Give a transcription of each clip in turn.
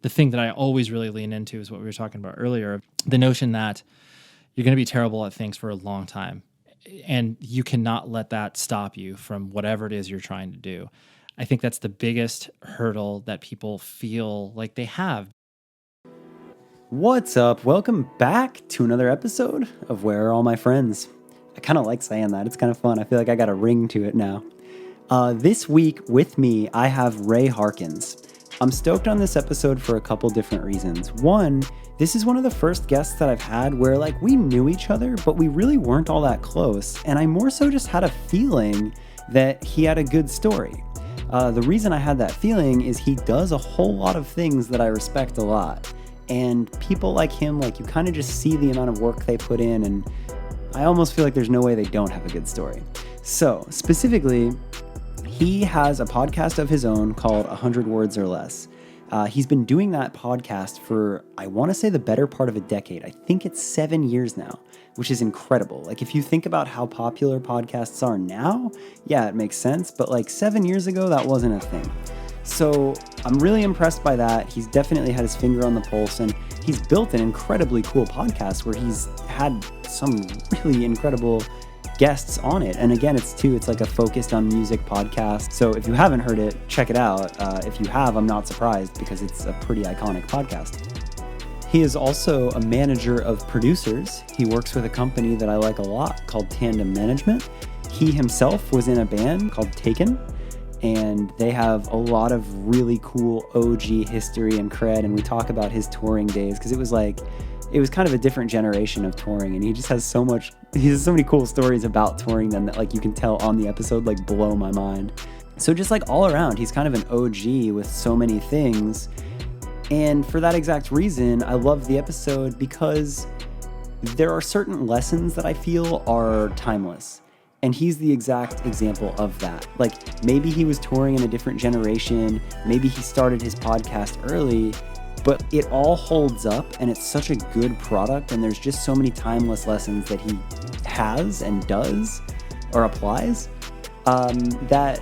the thing that I always really lean into is what we were talking about earlier, the notion that you're going to be terrible at things for a long time, and you cannot let that stop you from whatever it is you're trying to do. I think that's the biggest hurdle that people feel like they have. What's up? Welcome back to another episode of Where Are All My Friends? I kind of like saying that. It's kind of fun. I feel like I got a ring to it now. This week with me, I have Ray Harkins. I'm stoked on this episode for a couple different reasons. One, this is one of the first guests that I've had where we knew each other, but we really weren't all that close. And I more so just had a feeling that he had a good story. The reason I had that feeling is he does a whole lot of things that I respect a lot. And people like him, you kind of just see the amount of work they put in, and I almost feel like there's no way they don't have a good story. So, specifically, he has a podcast of his own called 100 Words or Less. He's been doing that podcast for, I want to say, the better part of a decade. I think it's 7 years now, which is incredible. If you think about how popular podcasts are now, yeah, it makes sense. But 7 years ago, that wasn't a thing. So I'm really impressed by that. He's definitely had his finger on the pulse, and he's built an incredibly cool podcast where he's had some really incredible guests on it. And again, it's a focused on music podcast. So if you haven't heard it, check it out. If you have, I'm not surprised because it's a pretty iconic podcast. He is also a manager of producers. He works with a company that I like a lot called Tandem Management. He himself was in a band called Taken, and they have a lot of really cool OG history and cred. And we talk about his touring days because it was kind of a different generation of touring, and he has so many cool stories about touring them that you can tell on the episode blow my mind. So just all around, he's kind of an OG with so many things. And for that exact reason, I love the episode because there are certain lessons that I feel are timeless. And he's the exact example of that. Maybe he was touring in a different generation, maybe he started his podcast early, but it all holds up and it's such a good product, and there's just so many timeless lessons that he has and does or applies that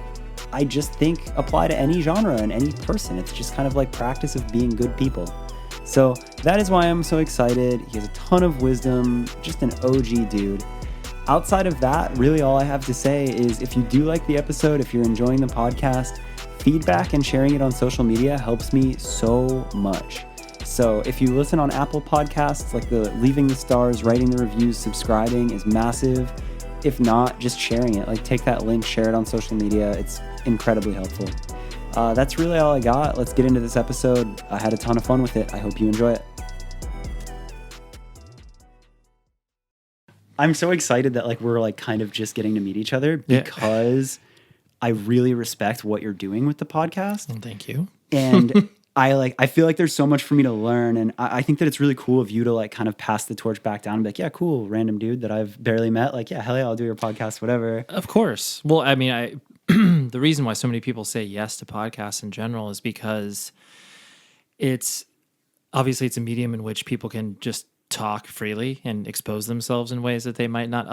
I just think apply to any genre and any person. It's just kind of practice of being good people. So that is why I'm so excited. He has a ton of wisdom, just an OG dude. Outside of that, really all I have to say is if you do like the episode, if you're enjoying the podcast, feedback and sharing it on social media helps me so much. So if you listen on Apple Podcasts, the leaving the stars, writing the reviews, subscribing is massive. If not, just sharing it. Take that link, share it on social media. It's incredibly helpful. That's really all I got. Let's get into this episode. I had a ton of fun with it. I hope you enjoy it. I'm so excited that we're kind of just getting to meet each other because I really respect what you're doing with the podcast. Well, thank you. And I feel like there's so much for me to learn, and I think that it's really cool of you to kind of pass the torch back down and be yeah, cool, random dude that I've barely met. Yeah, hell yeah, I'll do your podcast, whatever. Of course. Well, I mean, the reason why so many people say yes to podcasts in general is because it's a medium in which people can just talk freely and expose themselves in ways that they might not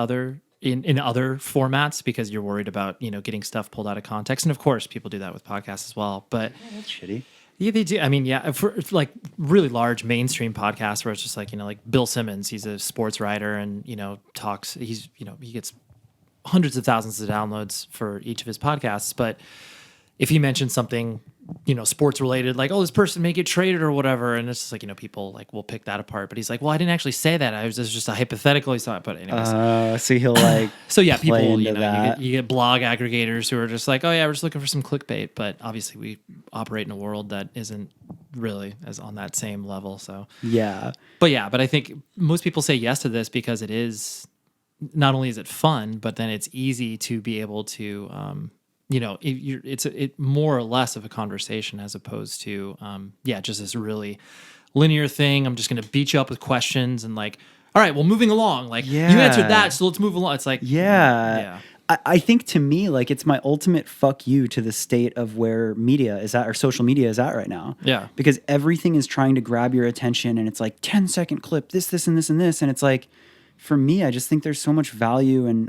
in other formats, because you're worried about getting stuff pulled out of context. And of course people do that with podcasts as well, but that's shitty. Yeah, they do. I mean, yeah, for really large mainstream podcasts where it's just like Bill Simmons, he's a sports writer and talks, he gets hundreds of thousands of downloads for each of his podcasts, but if he mentions something sports related, this person may get traded or whatever, and it's just people will pick that apart. But he's well, I didn't actually say that. It was just a hypothetical. He saw it, but anyways. So he'll so yeah, people you get blog aggregators who are just oh yeah, we're just looking for some clickbait. But obviously, we operate in a world that isn't really as on that same level. So yeah, but I think most people say yes to this because it is not only is it fun, but then it's easy to be able to. It's more or less of a conversation as opposed to, just this really linear thing. I'm just going to beat you up with questions and all right, well, moving along. You answered that, so let's move along. It's yeah. I think to me, it's my ultimate fuck you to the state of where media is at, or social media is at right now. Yeah. Because everything is trying to grab your attention, and it's 10-second clip, this, and this, and this. And it's for me, I just think there's so much value and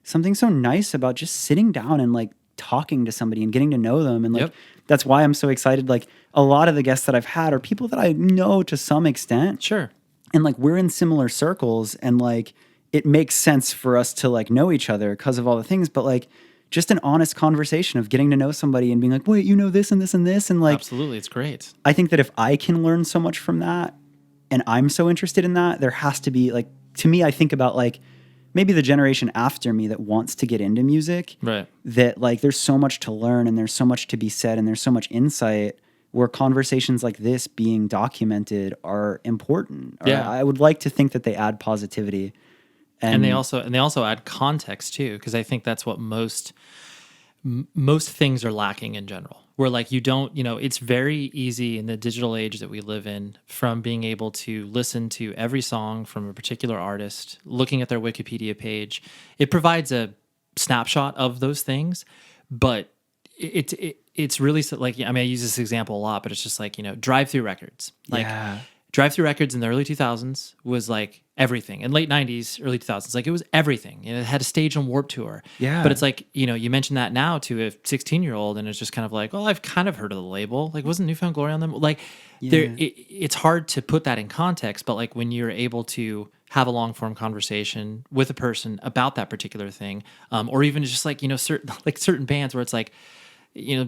something so nice about just sitting down and talking to somebody and getting to know them and that's why I'm so excited. Like a lot of the guests that I've had are people that I know to some extent. Sure. And like we're in similar circles and like it makes sense for us to like know each other because of all the things, but like just an honest conversation of getting to know somebody and being like, wait, you know this and this and this. And like, Absolutely. It's great. I think that if I can learn so much from that and I'm so interested in that, there has to be like, to me, I think about like maybe the generation after me that wants to get into music, Right. that like there's so much to learn and there's so much to be said and there's so much insight where conversations like this being documented are important. Or Yeah. I would like to think that they add positivity. And they also add context too, because I think that's what most things are lacking in general. Where like you don't, it's very easy in the digital age that we live in from being able to listen to every song from a particular artist, looking at their Wikipedia page. It provides a snapshot of those things, but it's really like, I use this example a lot, but it's just like, drive-through records. Like yeah. drive-through records in the early 2000s was like everything. In late 90s, early 2000s, like it was everything. It had a stage on Warped Tour. Yeah. But it's like, you mention that now to a 16-year-old and it's just kind of like, well, I've kind of heard of the label. Like, wasn't Newfound Glory on them? Like, it's hard to put that in context, but like when you're able to have a long-form conversation with a person about that particular thing, or even just like, certain bands where it's like,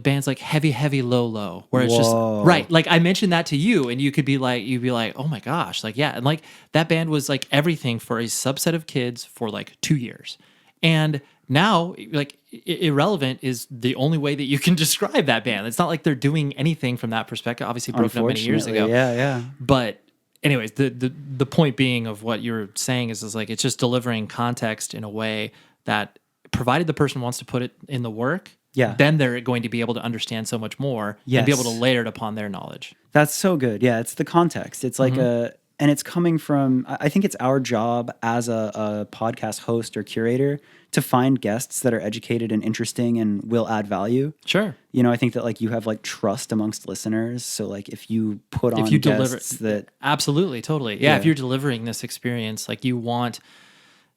bands like Heavy Low, where it's just right. Like I mentioned that to you, and you'd be like, oh my gosh, like yeah, and like that band was like everything for a subset of kids for like 2 years, and now like Irrelevant is the only way that you can describe that band. It's not like they're doing anything from that perspective. Obviously, broken up many years ago. Yeah. But anyways, the point being of what you're saying is like it's just delivering context in a way that, provided the person wants to put it in the work, then they're going to be able to understand so much more and be able to layer it upon their knowledge. That's so good. Yeah, it's the context. It's like and it's coming from, I think it's our job as a podcast host or curator to find guests that are educated and interesting and will add value. Sure. I think that like you have like trust amongst listeners. So like if you put on guests that... Absolutely, totally. Yeah, if you're delivering this experience, like you want...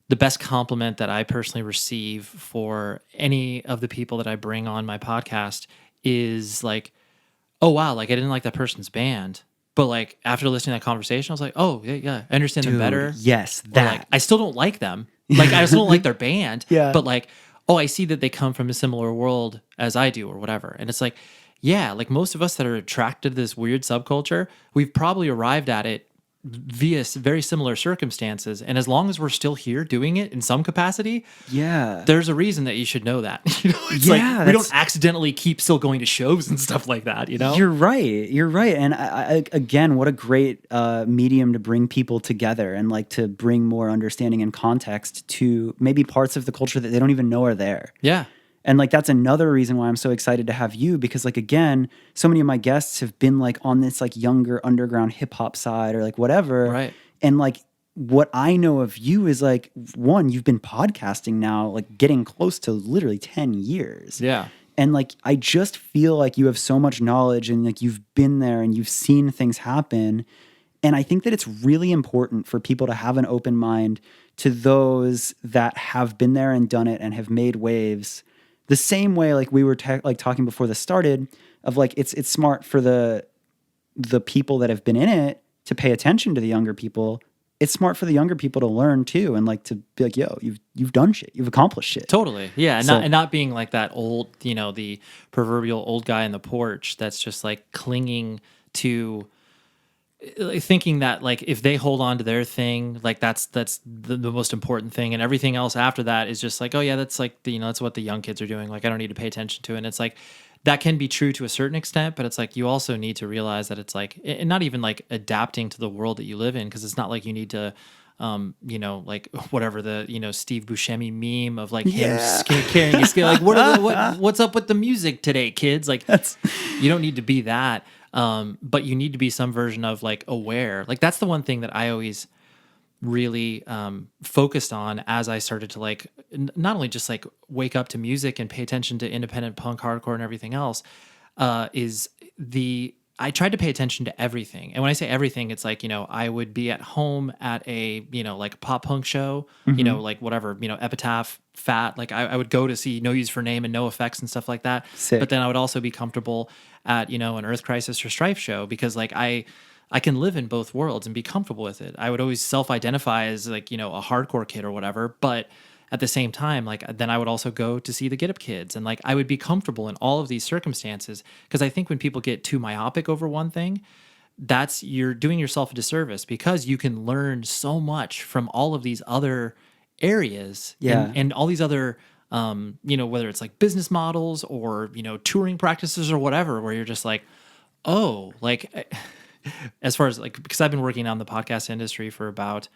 The best compliment that I personally receive for any of the people that I bring on my podcast is like, oh, wow, like I didn't like that person's band. But like after listening to that conversation, I was like, oh, yeah, I understand them better. Yes, that. Or like, I still don't like them. Like I still don't like their band. Yeah. But like, oh, I see that they come from a similar world as I do or whatever. And it's like, yeah, like most of us that are attracted to this weird subculture, we've probably arrived at it via very similar circumstances, and as long as we're still here doing it in some capacity, there's a reason that you should know that. It's like we don't accidentally keep still going to shows and stuff like that. You're right. And I again, what a great medium to bring people together and like to bring more understanding and context to maybe parts of the culture that they don't even know are there. Yeah. And like that's another reason why I'm so excited to have you, because like again, so many of my guests have been like on this like younger underground hip hop side or like whatever. Right. And like what I know of you is like, one, you've been podcasting now like getting close to literally 10 years. Yeah. And like I just feel like you have so much knowledge and like you've been there and you've seen things happen. And I think that it's really important for people to have an open mind to those that have been there and done it and have made waves. The same way, like we were like talking before this started, of like it's smart for the people that have been in it to pay attention to the younger people. It's smart for the younger people to learn too, and like to be like, yo, you've done shit, you've accomplished shit. Totally, yeah, and not being like that old, the proverbial old guy in the porch that's just like clinging to. Thinking that like if they hold on to their thing, like that's the most important thing, and everything else after that is just like, oh yeah, that's like that's what the young kids are doing. Like I don't need to pay attention to it. And it's like that can be true to a certain extent, but it's like you also need to realize that it's like, and not even like adapting to the world that you live in, because it's not like you need to like whatever the Steve Buscemi meme of like him carrying a scale. Like what's up with the music today, kids? Like you don't need to be that. But you need to be some version of like aware. Like that's the one thing that I always really focused on as I started to like not only just like wake up to music and pay attention to independent punk, hardcore, and everything else, is I tried to pay attention to everything. And when I say everything, it's like, I would be at home at a, like pop punk show, like whatever, Epitaph, Fat. Like I would go to see No Use for Name and No Effects and stuff like that. Sick. But then I would also be comfortable at, an Earth Crisis or Strife show because like I can live in both worlds and be comfortable with it. I would always self-identify as like, a hardcore kid or whatever. But at the same time, like then I would also go to see the Get Up Kids, and like I would be comfortable in all of these circumstances because I think when people get too myopic over one thing, you're doing yourself a disservice because you can learn so much from all of these other areas and all these other whether it's like business models or touring practices or whatever, where you're just like, oh, like as far as like, because I've been working on the podcast industry for about,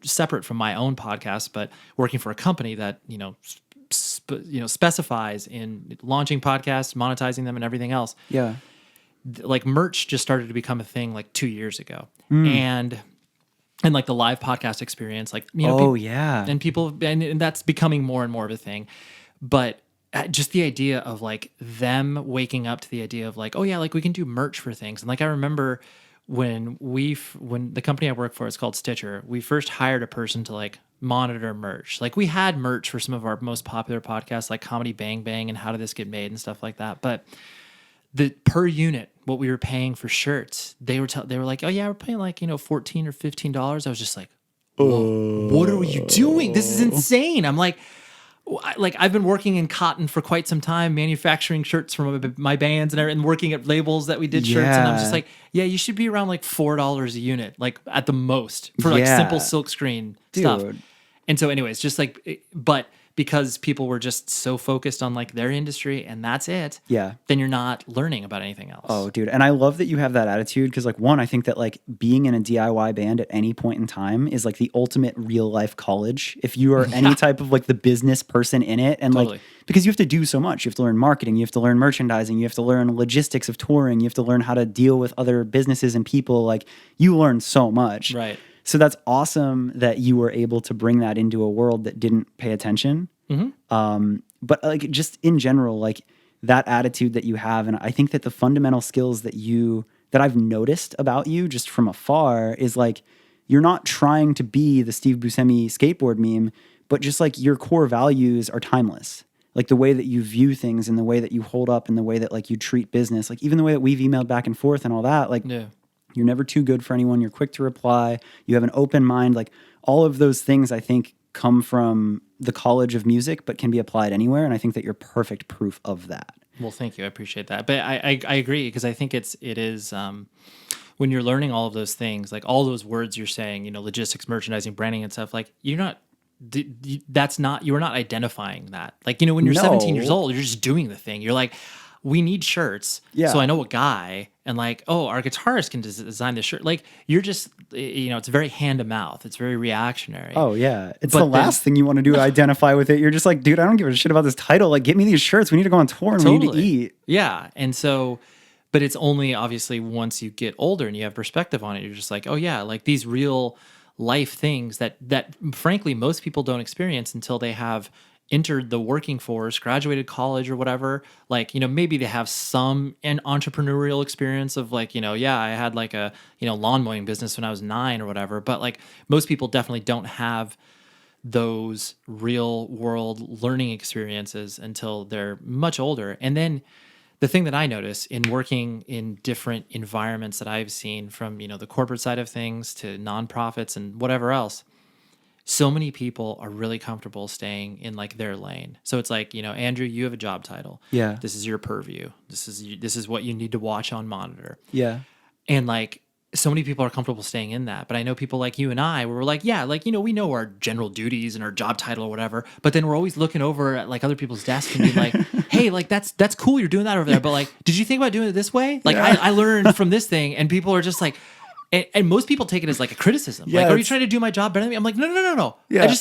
separate from my own podcast, but working for a company that, specifies in launching podcasts, monetizing them and everything else. Yeah. Like merch just started to become a thing like 2 years ago. And like the live podcast experience, like, and people, and that's becoming more and more of a thing. But just the idea of like them waking up to the idea of like, oh yeah, like we can do merch for things. And like, I remember when the company I work for is called Stitcher, we first hired a person to like monitor merch. Like we had merch for some of our most popular podcasts, like Comedy Bang Bang and How Did This Get Made and stuff like that. But the per unit, what we were paying for shirts, they were like, oh yeah, we're paying like, $14 or $15. I was just like, whoa, what are you doing? This is insane. I'm like I've been working in cotton for quite some time, manufacturing shirts for my bands and working at labels that we did shirts. And I'm just like, yeah, you should be around like $4 a unit, like at the most for like simple silkscreen stuff. And so anyways, just like, but because people were just so focused on like their industry and that's it. Yeah. Then you're not learning about anything else. Oh, dude. And I love that you have that attitude because like one, I think that like being in a DIY band at any point in time is like the ultimate real life college. If you are any type of like the business person in it and like, because you have to do so much. You have to learn marketing, you have to learn merchandising, you have to learn logistics of touring, you have to learn how to deal with other businesses and people. Like you learn so much. Right. So that's awesome that you were able to bring that into a world that didn't pay attention. But like just in general, like that attitude that you have, and I think that the fundamental skills that I've noticed about you just from afar is like you're not trying to be the Steve Buscemi skateboard meme, but just like your core values are timeless. Like the way that you view things and the way that you hold up and the way that like you treat business, like even the way that we've emailed back and forth and all that, like you're never too good for anyone. You're quick to reply. You have an open mind. Like all of those things I think come from the College of Music, but can be applied anywhere. And I think that you're perfect proof of that. Well, thank you. I appreciate that. But I agree because I think it is when you're learning all of those things, like all those words you're saying, logistics, merchandising, branding and stuff, like you're not identifying that. Like, when you're 17 years old, you're just doing the thing. You're like, we need shirts. Yeah. So I know a guy and like, oh, our guitarist can design this shirt. Like you're just, it's very hand to mouth. It's very reactionary. Oh yeah. It's the last thing you want to do, identify with it. You're just like, dude, I don't give a shit about this title. Like get me these shirts. We need to go on tour and we need to eat. Yeah. And so, but it's only obviously once you get older and you have perspective on it, you're just like, oh yeah, like these real life things that frankly, most people don't experience until they have entered the working force, graduated college or whatever. Like, maybe they have an entrepreneurial experience of like, I had like a, lawn mowing business when I was 9 or whatever. But like most people definitely don't have those real world learning experiences until they're much older. And then the thing that I notice in working in different environments that I've seen from, the corporate side of things to nonprofits and whatever else, so many people are really comfortable staying in like their lane. So it's like, Andrew, you have a job title. Yeah. This is your purview. This is what you need to watch on monitor. Yeah. And like so many people are comfortable staying in that. But I know people like you and I where we're like, yeah, like, we know our general duties and our job title or whatever. But then we're always looking over at like other people's desks and being like, hey, like that's cool. You're doing that over there. But like, did you think about doing it this way? Like I learned from this thing, and people are just like, and most people take it as like a criticism. Yeah, like, are you trying to do my job better than me? I'm like, no. Yeah.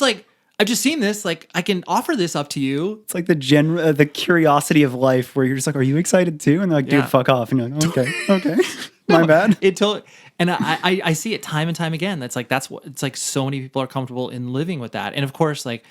I've just seen this. Like, I can offer this up to you. It's like the curiosity of life where you're just like, are you excited too? And they're like, dude, fuck off. And you're like, okay, my bad. And I see it time and time again. It's like so many people are comfortable in living with that. And of course, like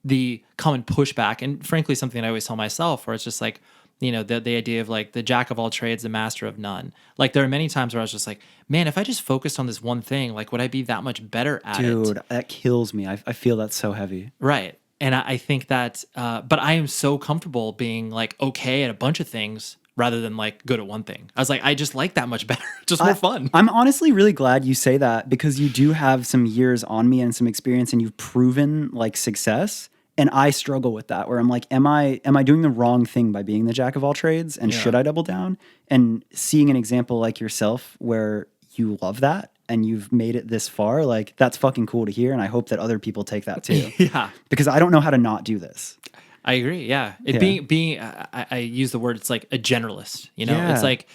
the common pushback, and frankly, something I always tell myself, where it's just like, You know, the idea of like the jack of all trades, the master of none. Like there are many times where I was just like, man, if I just focused on this one thing, like would I be that much better at it? Dude, that kills me. I feel that's so heavy. Right. And I think that, but I am so comfortable being like okay at a bunch of things rather than like good at one thing. I was like, I just like that much better. Just more fun. I'm honestly really glad you say that because you do have some years on me and some experience and you've proven like success. And I struggle with that where I'm like, am I doing the wrong thing by being the jack of all trades? And should I double down? And seeing an example like yourself where you love that and you've made it this far, like that's fucking cool to hear. And I hope that other people take that too. Yeah. Because I don't know how to not do this. I agree. Yeah. I use the word, it's like a generalist, you know, Yeah. it's like,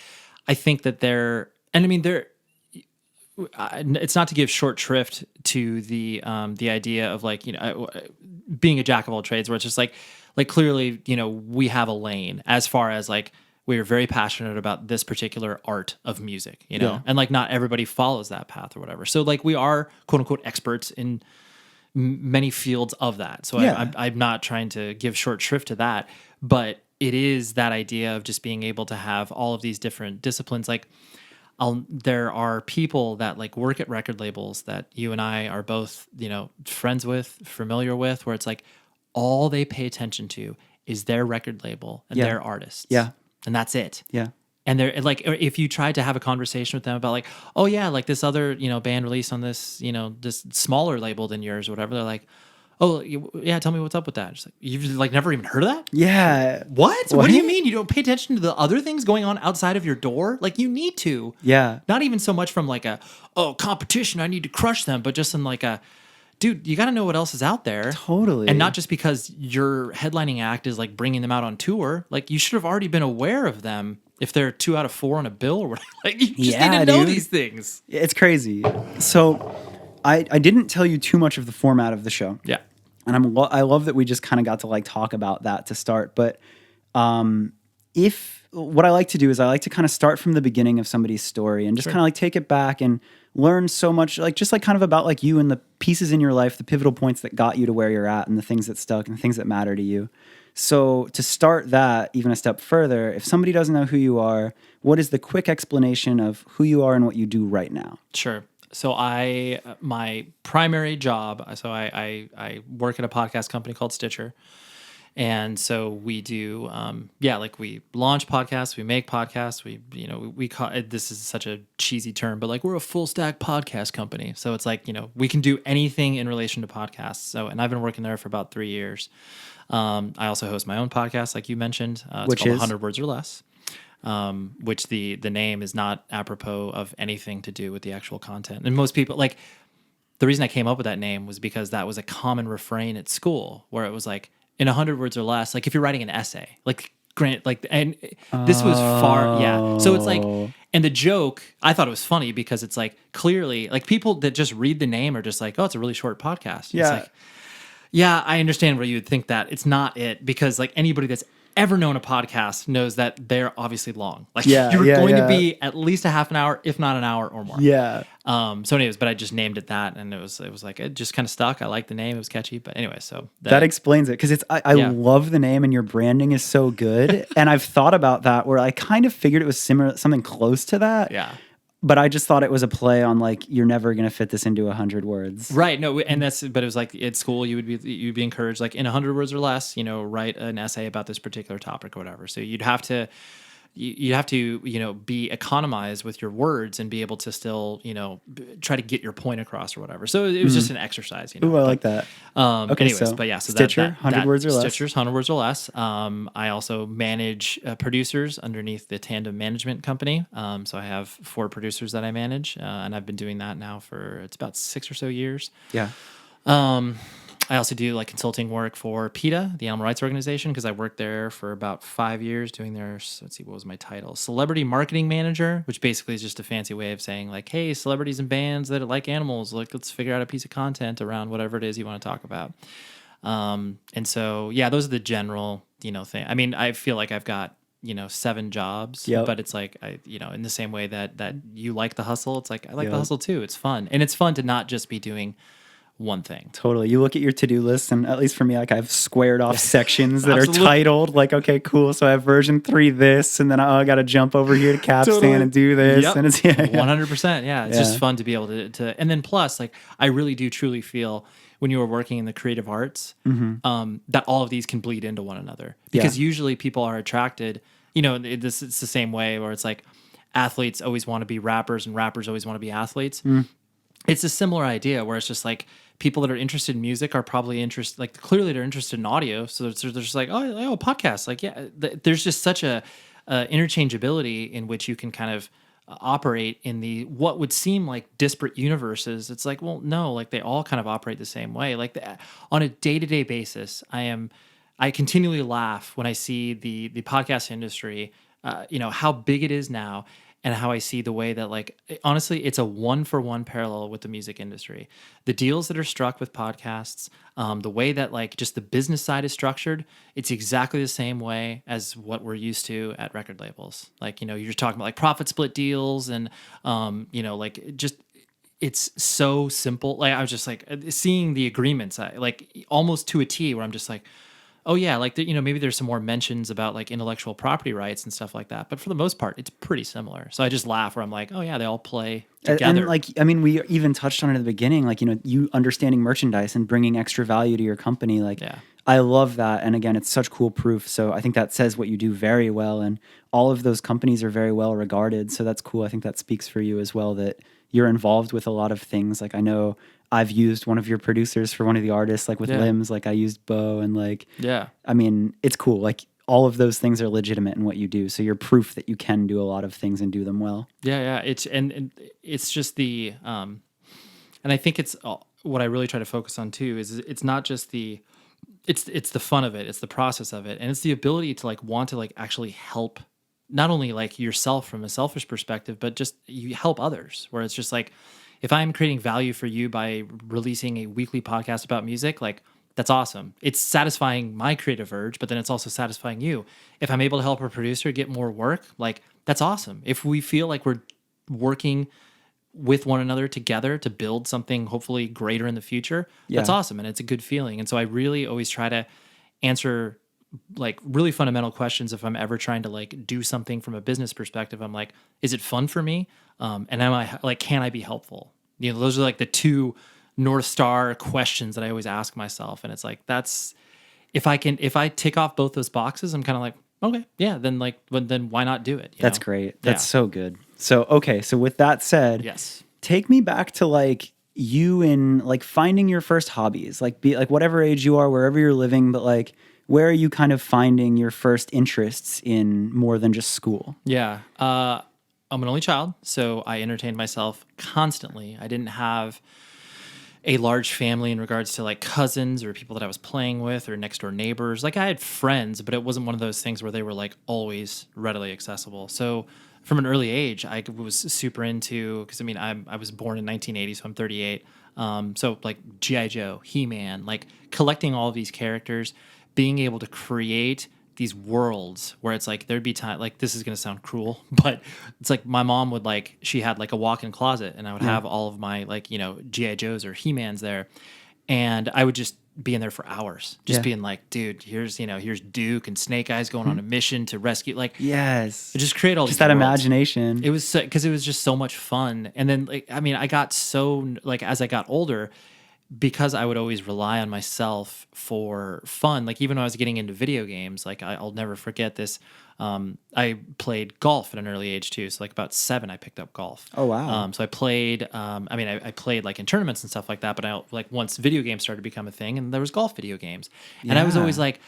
I think that it's not to give short shrift to the idea of like, you know, being a jack of all trades where it's just like clearly, you know, we have a lane as far as like, we're very passionate about this particular art of music, you know, and like not everybody follows that path or whatever. So like we are quote unquote experts in many fields of that. So I'm not trying to give short shrift to that, but it is that idea of just being able to have all of these different disciplines. Like there are people that like work at record labels that you and I are both, you know, friends with, familiar with, where it's like all they pay attention to is their record label and their artists. Yeah. And that's it. Yeah. And they're like, if you tried to have a conversation with them about like, oh yeah, like this other, you know, band released on this, you know, this smaller label than yours or whatever, they're like, oh yeah, tell me what's up with that. Just like, you've like never even heard of that? Yeah. What? What do you mean you don't pay attention to the other things going on outside of your door? Like you need to. Yeah. Not even so much from like competition, I need to crush them, but just in like dude, you got to know what else is out there. Totally. And not just because your headlining act is like bringing them out on tour. Like you should have already been aware of them if they're 2 out of 4 on a bill or whatever. Like you just need to know these things. It's crazy. So I didn't tell you too much of the format of the show. Yeah. And I love that we just kind of got to like talk about that to start. But if what I like to do is I like to kind of start from the beginning of somebody's story and just kind of like take it back and learn so much, like just like kind of about like you and the pieces in your life, the pivotal points that got you to where you're at and the things that stuck and the things that matter to you. So to start that even a step further, if somebody doesn't know who you are, what is the quick explanation of who you are and what you do right now? Sure. So my primary job, so I work at a podcast company called Stitcher. And so we do, like we launch podcasts, we make podcasts, we call it, this is such a cheesy term, but like we're a full stack podcast company. So it's like, you know, we can do anything in relation to podcasts. So, and I've been working there for about 3 years. I also host my own podcast, like you mentioned, it's which called is 100 Words or Less. Which the name is not apropos of anything to do with the actual content. And most people, like, the reason I came up with that name was because that was a common refrain at school where it was like, in 100 words or less, like if you're writing an essay, like and this was far, yeah. So it's like, and the joke, I thought it was funny because it's like clearly, like people that just read the name are just like, oh, it's a really short podcast. Yeah. It's like, yeah, I understand where you would think that. It's not it because like anybody that's ever known a podcast knows that they're obviously long. Like you're going to be at least a half an hour, if not an hour or more. Yeah. So anyways, but I just named it that and it was like, it just kind of stuck. I liked the name. It was catchy. But anyway, so that explains it. Cause I love the name and your branding is so good. And I've thought about that where I kind of figured it was similar, something close to that. Yeah. But I just thought it was a play on like, you're never going to fit this into 100 words. Right. No. And but it was like at school, you'd be encouraged like in 100 words or less, you know, write an essay about this particular topic or whatever. So you'd have to, you know, be economized with your words and be able to still, you know, try to get your point across or whatever. So it was just an exercise, you know. Ooh, I like that. Okay, anyways, but yeah, so Stitcher, 100 words or less. Stitcher's 100 words or less. I also manage producers underneath the Tandem Management Company. So I have 4 producers that I manage, and I've been doing that now for it's about 6 or so years. Yeah. I also do like consulting work for PETA, the animal rights organization, because I worked there for about 5 years doing their, let's see, what was my title? Celebrity Marketing Manager, which basically is just a fancy way of saying like, hey, celebrities and bands that like animals, like let's figure out a piece of content around whatever it is you want to talk about. And so, yeah, those are the general, you know, thing. I mean, I feel like I've got, you know, 7 jobs, but it's like, you know, in the same way that you like the hustle, it's like, I like the hustle too. It's fun. And it's fun to not just be doing one thing. Totally. You look at your to-do list, and at least for me, like I've squared off sections that are Absolutely. titled like, okay, cool. So I have version 3 this, and then I got to jump over here to Capstan and do this. Yep. And it's 100%. Yeah. It's just Yeah. fun to be able to, and then plus, like, I really do truly feel when you are working in the creative arts, that all of these can bleed into one another, because usually people are attracted, it's the same way where it's like athletes always want to be rappers and rappers always want to be athletes. It's a similar idea where it's just like people that are interested in music are probably interested, like clearly they're interested in audio. So they're just like, oh, podcasts. Like, yeah, there's just such a interchangeability in which you can kind of operate in the what would seem like disparate universes. It's like, well, no, like they all kind of operate the same way. Like on a day-to-day basis, I continually laugh when I see the podcast industry, how big it is now, and how I see the way that, like, honestly, it's a 1-for-1 parallel with the music industry. The deals that are struck with podcasts, the way that, like, just the business side is structured, it's exactly the same way as what we're used to at record labels. Like, you're talking about like profit split deals and, like just, it's so simple. Like, I was just like seeing the agreements, like almost to a T, where I'm just like, oh yeah, like maybe there's some more mentions about like intellectual property rights and stuff like that, but for the most part, it's pretty similar. So I just laugh where I'm like, oh yeah, they all play together. And like, I mean, we even touched on it at the beginning, like, you understanding merchandise and bringing extra value to your company. Like, Yeah. I love that. And again, it's such cool proof. So I think that says what you do very well. And all of those companies are very well regarded. So that's cool. I think that speaks for you as well, that you're involved with a lot of things. Like, I know I've used one of your producers for one of the artists, like with Limbs, like I used Bo, and like, I mean, it's cool. Like, all of those things are legitimate in what you do. So you're proof that you can do a lot of things and do them well. Yeah. It's, and it's just the, and I think it's what I really try to focus on too, is it's not just it's the fun of it, it's the process of it, and it's the ability to like want to like actually help not only like yourself from a selfish perspective, but just you help others, where it's just like, if I'm creating value for you by releasing a weekly podcast about music, like that's awesome. It's satisfying my creative urge, but then it's also satisfying you. If I'm able to help a producer get more work, like that's awesome. If we feel like we're working with one another together to build something hopefully greater in the future, that's awesome. And it's a good feeling. And so I really always try to answer like really fundamental questions. If I'm ever trying to like do something from a business perspective, I'm like, is it fun for me? And am I like, can I be helpful? Those are like the two North Star questions that I always ask myself. And it's like, that's, if I tick off both those boxes, I'm kind of like, okay, yeah, then like, then why not do it? That's great. That's so good. So, okay. So with that said, yes, take me back to like you in like finding your first hobbies, like be like whatever age you are, wherever you're living, but like, where are you kind of finding your first interests in more than just school? Yeah. I'm an only child, so I entertained myself constantly. I didn't have a large family in regards to like cousins or people that I was playing with or next door neighbors. Like I had friends, but it wasn't one of those things where they were like always readily accessible. So from an early age, I was super into, because I mean, I was born in 1980, so I'm 38. So like G.I. Joe, He-Man, like collecting all of these characters, being able to create these worlds where it's like there'd be time, like this is going to sound cruel, but it's like my mom would like, she had like a walk-in closet and I would have all of my like, G.I. Joes or He-Mans there. And I would just be in there for hours, just being like, dude, here's Duke and Snake Eyes going on a mission to rescue, like, just create all just these that worlds. imagination. It was because it was just so much fun. And then like, I mean, I got so like, as I got older, because I would always rely on myself for fun. Like even when I was getting into video games, like I'll never forget this. I played golf at an early age too. So like about 7, I picked up golf. Oh, wow. So I played, I played like in tournaments and stuff like that, but I like once video games started to become a thing and there was golf video games. And I was always like,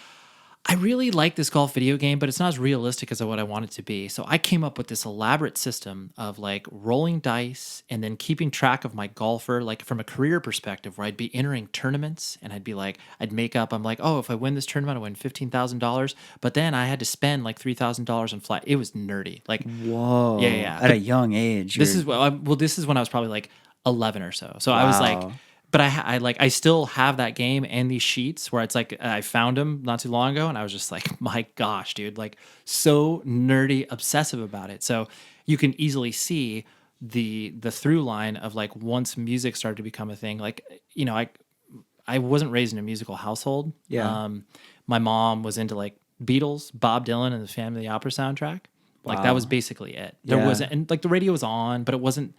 I really like this golf video game, but it's not as realistic as what I want it to be. So I came up with this elaborate system of like rolling dice and then keeping track of my golfer, like from a career perspective, where I'd be entering tournaments and I'd be like, I'd make up, I'm like, oh, if I win this tournament, I win $15,000. But then I had to spend like $3,000 on flight. It was nerdy. Like, whoa. Yeah. At a young age. This is this is when I was probably like 11 or so. So I was like, but I still have that game and these sheets where it's like I found them not too long ago and I was just like, my gosh, dude, like so nerdy obsessive about it. So you can easily see the through line of like once music started to become a thing, like, I wasn't raised in a musical household. Yeah. My mom was into like Beatles, Bob Dylan, and the Family Opera soundtrack. Like that was Wow. basically it. There Yeah. wasn't, and like the radio was on, but it wasn't.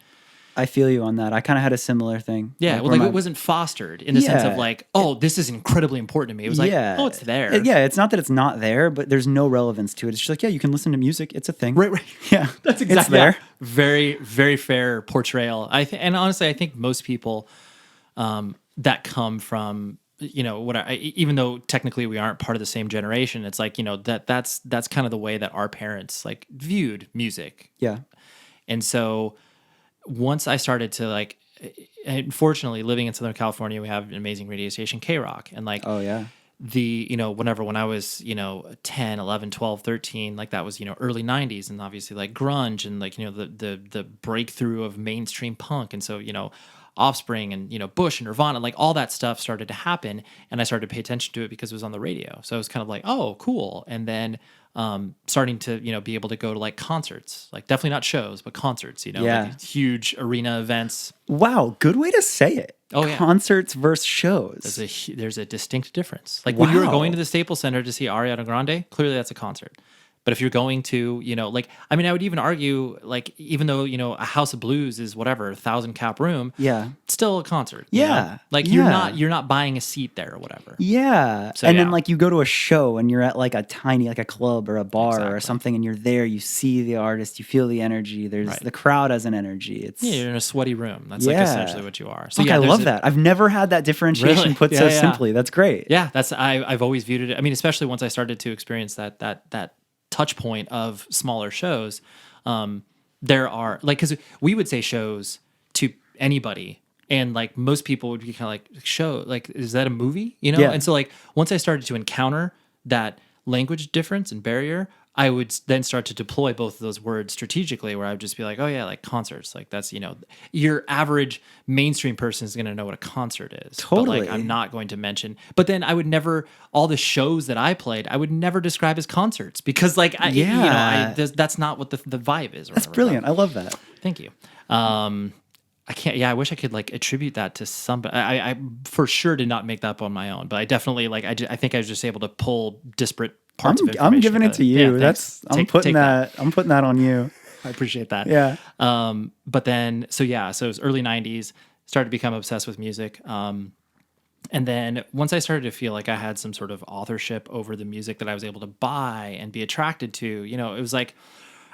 I feel you on that. I kind of had a similar thing. Yeah, Like well, where like my, it wasn't fostered in the sense of yeah. like, oh, this is incredibly important to me. It was like, Yeah. oh, it's there. Yeah, it's not that it's not there, but there's no relevance to it. It's just like, yeah, you can listen to music. It's a thing. Right, right. Yeah. That's It's exactly there. Very, very fair portrayal. And honestly, I think most people that come from even though technically we aren't part of the same generation, it's like that's kind of the way that our parents like viewed music. Yeah. And so once I started to like, unfortunately, living in Southern California, we have an amazing radio station, K Rock, and like Oh, yeah. when I was 10, 11, 12, 13, like that was early 90s, and obviously like grunge and like the breakthrough of mainstream punk, and so Offspring and Bush and Nirvana, like all that stuff started to happen, and I started to pay attention to it because it was on the radio. So I was kind of like, oh, cool. And then starting to be able to go to like concerts, like definitely not shows, but concerts. Yeah. Like huge arena events. Wow. Good way to say it. Oh, yeah. Concerts versus shows. There's a distinct difference. Like when you were Wow. going to the Staples Center to see Ariana Grande, clearly that's a concert. But if you're going to, I would even argue, like, even though, a House of Blues is whatever, 1,000 cap room, Yeah. it's still a concert. Yeah. Like Yeah. you're not buying a seat there or whatever. Yeah. So, and yeah. then like you go to a show and you're at like a tiny, like a club or a bar or Exactly. something, and you're there, you see the artist, you feel the energy. There's Right. the crowd has an energy. It's Yeah, you're in a sweaty room. That's like Yeah. essentially what you are. So Fuck, yeah, I there's love that. I've never had that differentiation Really? put Yeah, so yeah. simply. That's great. Yeah, I've always viewed it. I mean, especially once I started to experience that touch point of smaller shows. There are like, because we would say shows to anybody, and like most people would be kind of like, show, like, is that a movie? Yeah. And so like once I started to encounter that language difference and barrier, I would then start to deploy both of those words strategically, where I would just be like, oh yeah, like concerts, like that's your average mainstream person is going to know what a concert is. Totally. But like I'm not going to mention. But then I would never, all the shows that I played, I would never describe as concerts, because like that's not what the vibe is. Or That's whatever. brilliant. I love that. Thank you. I can't. Yeah, I wish I could like attribute that to somebody. I for sure did not make that up on my own, but I definitely like. I think I was just able to pull disparate parts of information. I'm giving it to you. Yeah, That's thanks. I'm putting that. I'm putting that on you. I appreciate that. Yeah. But then, so it was early '90s. Started to become obsessed with music. And then once I started to feel like I had some sort of authorship over the music that I was able to buy and be attracted to, it was like,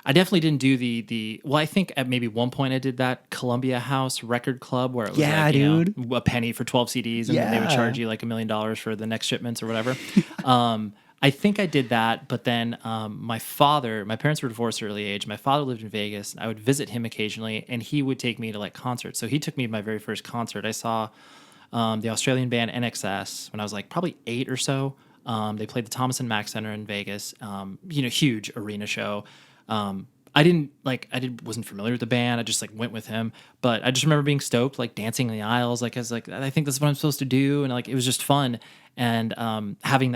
I definitely didn't do well, I think at maybe one point I did that Columbia House record club where it was Yeah, like, dude. a penny for 12 CDs, and then they would Yeah. charge you like $1 million for the next shipments or whatever. I think I did that, but then my parents were divorced at an early age. My father lived in Vegas, and I would visit him occasionally, and he would take me to like concerts. So he took me to my very first concert. I saw the Australian band NXS when I was like probably 8 or so. They played the Thomas and Mack Center in Vegas. Huge arena show. Wasn't familiar with the band. I just like went with him, but I just remember being stoked, like dancing in the aisles. Like I was like, I think this is what I'm supposed to do. And like, it was just fun. And having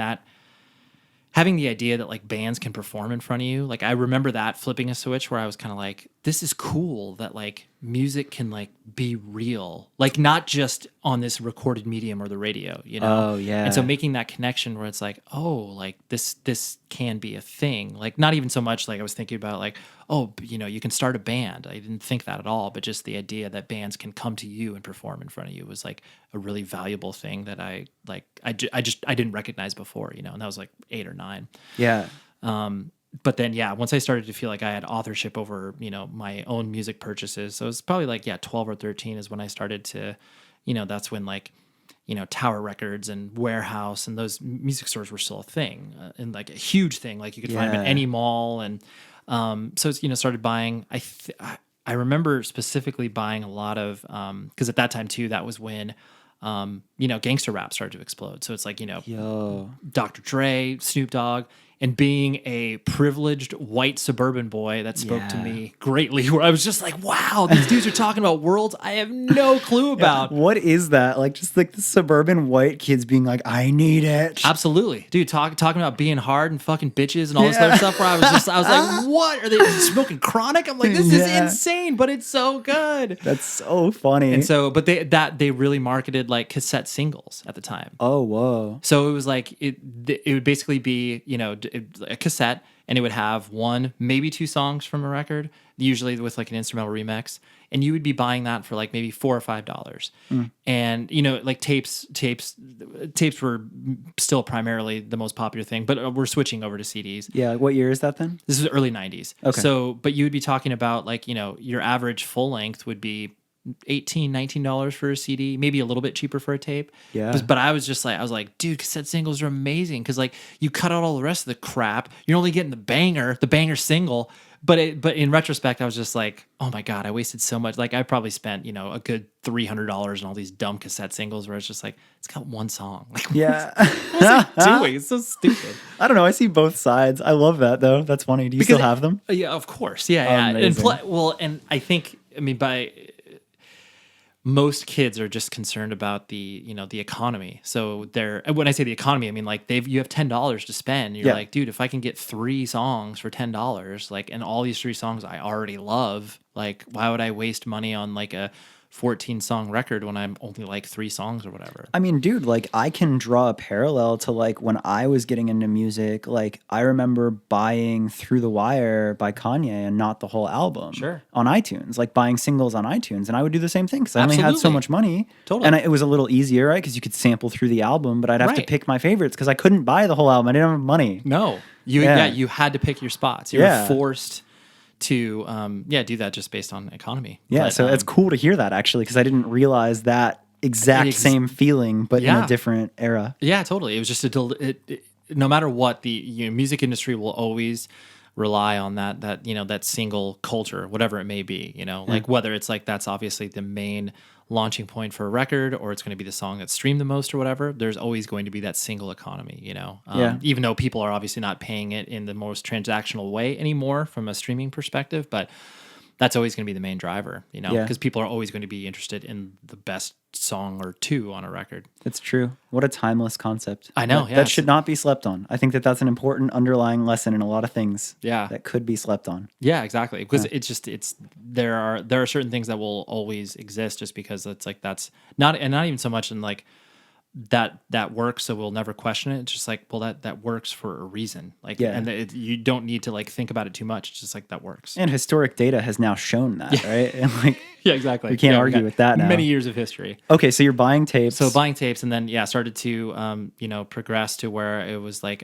the idea that like bands can perform in front of you. Like I remember that flipping a switch where I was kind of like, this is cool that like music can like be real, like not just on this recorded medium or the radio, Oh, yeah. And so making that connection where it's like, oh, like this can be a thing. Like not even so much like I was thinking about like, oh, you can start a band. I didn't think that at all, but just the idea that bands can come to you and perform in front of you was like a really valuable thing that I didn't recognize before, and that was like 8 or 9. Yeah. But then, once I started to feel like I had authorship over, my own music purchases. So it was probably like, 12 or 13 is when I started to, that's when like, Tower Records and Warehouse and those music stores were still a thing, and like a huge thing. Like you could find them at Yeah. any mall. And so it's, started buying. I remember specifically buying a lot of, because at that time too, that was when gangster rap started to explode. So it's like, Yo. Dr. Dre, Snoop Dogg, and being a privileged white suburban boy that spoke to Yeah. me greatly, where I was just like, wow, these dudes are talking about worlds I have no clue about. What is that? Like just like the suburban white kids being like, I need it. Absolutely. Dude, talking about being hard and fucking bitches and all this other stuff where I was like, what? Are they smoking chronic? I'm like, this is Yeah. insane, but it's so good. That's so funny. And so, but they really marketed like cassette singles at the time. Oh, whoa. So it was like it would basically be a cassette, and it would have one, maybe two songs from a record, usually with like an instrumental remix, and you would be buying that for like maybe $4 or $5. And like tapes were still primarily the most popular thing, but we're switching over to CDs. Yeah. What year is that then? This is early 90s. Okay. So, but you would be talking about like, your average full length would be $18-$19 for a CD, maybe a little bit cheaper for a tape. Yeah. But I was like, dude, cassette singles are amazing because like you cut out all the rest of the crap. You're only getting the banger single. But in retrospect, I was just like, oh my God, I wasted so much. Like I probably spent, a good $300 on all these dumb cassette singles where it's just like, it's got one song. Like, Yeah. what was I doing? It's so stupid. I don't know. I see both sides. I love that though. That's funny. Do you still have them? Yeah, of course. Yeah. Amazing. And I think, most kids are just concerned about the economy. So when I say the economy, I mean like you have $10 to spend. You're like, dude, if I can get 3 songs for $10, like, and all these 3 songs I already love, like, why would I waste money on like a 14-song record when I'm only like 3 songs or whatever? I mean, dude, like I can draw a parallel to like when I was getting into music. Like I remember buying Through the Wire by Kanye and not the whole album on iTunes, like buying singles on iTunes. And I would do the same thing because I only had so much money. Totally. And it was a little easier, right? Because you could sample through the album, but I'd have to pick my favorites because I couldn't buy the whole album. I didn't have money. No. You had to pick your spots. You were forced to do that just based on economy. Yeah, but, so it's cool to hear that actually because I didn't realize that exact same feeling, but in a different era. Yeah, totally. It was just no matter what, the music industry will always rely on that single culture, whatever it may be. Like whether it's like that's obviously the main launching point for a record, or it's going to be the song that's streamed the most or whatever. There's always going to be that single economy. Even though people are obviously not paying it in the most transactional way anymore from a streaming perspective, but that's always going to be the main driver, because people are always going to be interested in the best song or 2 on a record. It's true. What a timeless concept. I know. That should not be slept on. I think that that's an important underlying lesson in a lot of things. Yeah. That could be slept on. Yeah, exactly. Because there are certain things that will always exist just because it's like that's not even so much in like that works, so we'll never question it. It's just like, well, that works for a reason. Like, and you don't need to like think about it too much. It's just like that works. And historic data has now shown that, right? And like, yeah, exactly. We can't argue with that now. Many years of history. Okay, so you're buying tapes. So buying tapes, and then started to progress to where it was like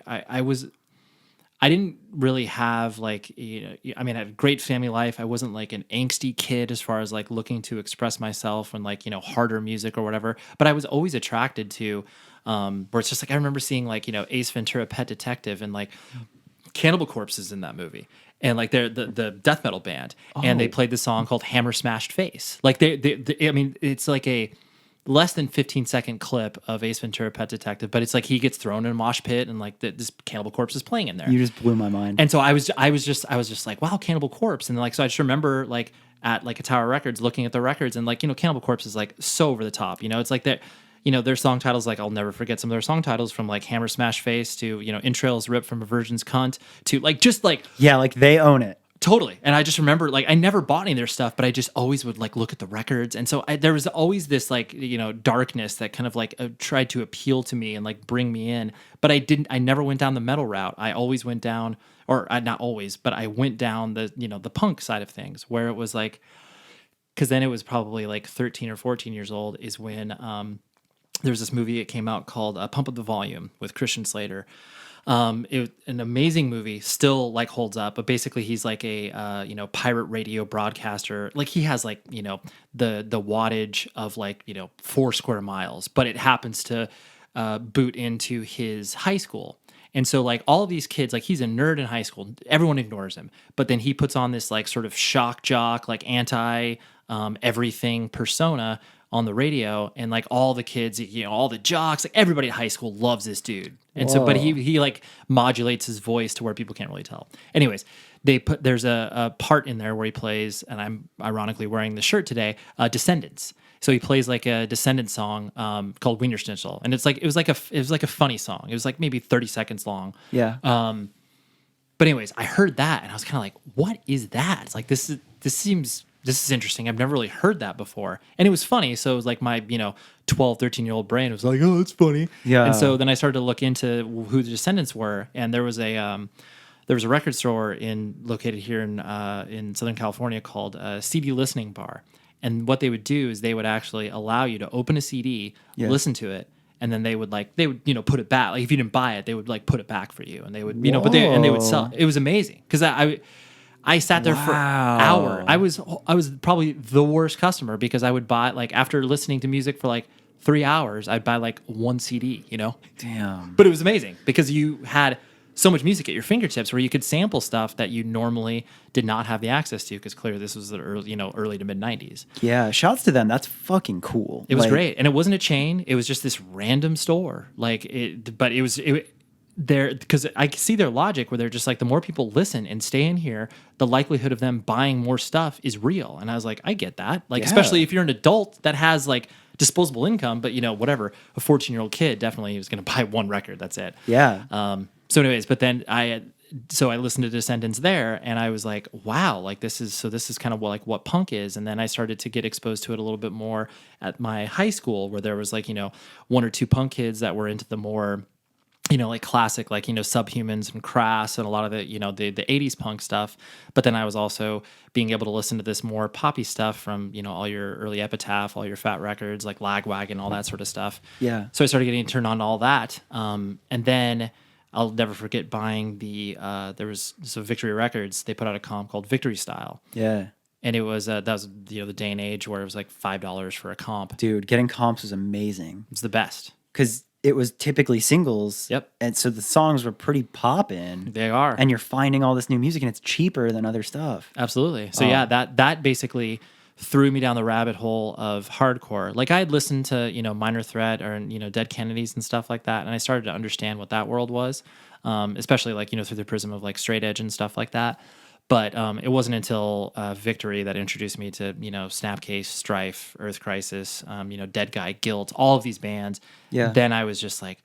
I didn't really have like, I had a great family life. I wasn't like an angsty kid as far as like looking to express myself and like, harder music or whatever. But I was always attracted to, where it's just like, I remember seeing like, Ace Ventura, Pet Detective, and like Cannibal Corpse is in that movie. And like they're the death metal band. And they played this song called Hammer Smashed Face. Like it's like a less than 15-second clip of Ace Ventura, Pet Detective, but it's like he gets thrown in a mosh pit and like this Cannibal Corpse is playing in there. You just blew my mind. And so I was just like, wow, Cannibal Corpse. And like, so I just remember like at like a Tower Records looking at the records and like, Cannibal Corpse is like so over the top, it's like that, their song titles, like I'll never forget some of their song titles from like Hammer Smash Face to, Entrails Ripped from a Virgin's Cunt to like, just like, yeah, like they own it. Totally. And I just remember like I never bought any of their stuff, but I just always would like look at the records. And so there was always this like, darkness that kind of like tried to appeal to me and like bring me in. But I never went down the metal route. I always went down, or not always, but I went down the, the punk side of things where it was like, because then it was probably like 13 or 14 years old is when there was this movie that came out called Pump Up the Volume with Christian Slater. It was an amazing movie, still like holds up, but basically he's like a, pirate radio broadcaster. Like he has like, the wattage of like, 4 square miles, but it happens to, boot into his high school. And so like all these kids, like he's a nerd in high school, everyone ignores him, but then he puts on this like sort of shock jock, like anti, everything persona on the radio, and like all the kids, all the jocks, like everybody at high school loves this dude. And so, but he like modulates his voice to where people can't really tell. Anyways, there's a part in there where he plays, and I'm ironically wearing the shirt today, Descendants. So he plays like a Descendants song called Wiener Schnitzel, and it was like a funny song. It was like maybe 30 seconds long. Yeah. But anyways, I heard that and I was kind of like, what is that? It's like, this is interesting. I've never really heard that before. And it was funny. So it was like my, 12, 13-year-old brain was like, oh, it's funny. Yeah. And so then I started to look into who the Descendants were. And there was a record store located here in Southern California called CD Listening Bar. And what they would do is they would actually allow you to open a CD, listen to it, and then they would put it back. Like if you didn't buy it, they would like put it back for you, and they would but they would sell. It was amazing because I sat there for an hour. I was probably the worst customer because I would buy, like, after listening to music for like 3 hours, I'd buy like one CD. Damn. But it was amazing because you had so much music at your fingertips where you could sample stuff that you normally did not have the access to because clearly this was the early to mid 90s. Yeah, shouts to them. That's fucking cool. It was great. And it wasn't a chain. It was just this random store. But it was there because I see their logic where they're just like, the more people listen and stay in here, the likelihood of them buying more stuff is real. And I was like, I get that. Like, especially if you're an adult that has like disposable income, but whatever, a 14-year-old kid definitely is going to buy one record. That's it. Yeah. So anyways, but then I listened to Descendants there, and I was like, wow, like this is kind of like what punk is. And then I started to get exposed to it a little bit more at my high school, where there was like, one or two punk kids that were into the more, like classic, like, Subhumans and Crass and a lot of the, the 80s punk stuff. But then I was also being able to listen to this more poppy stuff from, all your early Epitaph, all your Fat Records, like Lagwagon, all that sort of stuff. Yeah. So I started getting turned on to all that. And then I'll never forget buying Victory Records. They put out a comp called Victory Style. Yeah. And it was that was the day and age where it was like $5 for a comp. Dude, getting comps was amazing. It's the best because it was typically singles. Yep. And so the songs were pretty poppin'. They are. And you're finding all this new music, and it's cheaper than other stuff. Absolutely. So yeah, that basically threw me down the rabbit hole of hardcore. Like I had listened to, Minor Threat or, Dead Kennedys and stuff like that. And I started to understand what that world was, especially like, through the prism of like straight edge and stuff like that. But it wasn't until Victory that introduced me to, Snapcase, Strife, Earth Crisis, Dead Guy, Guilt, all of these bands. Yeah. Then I was just like,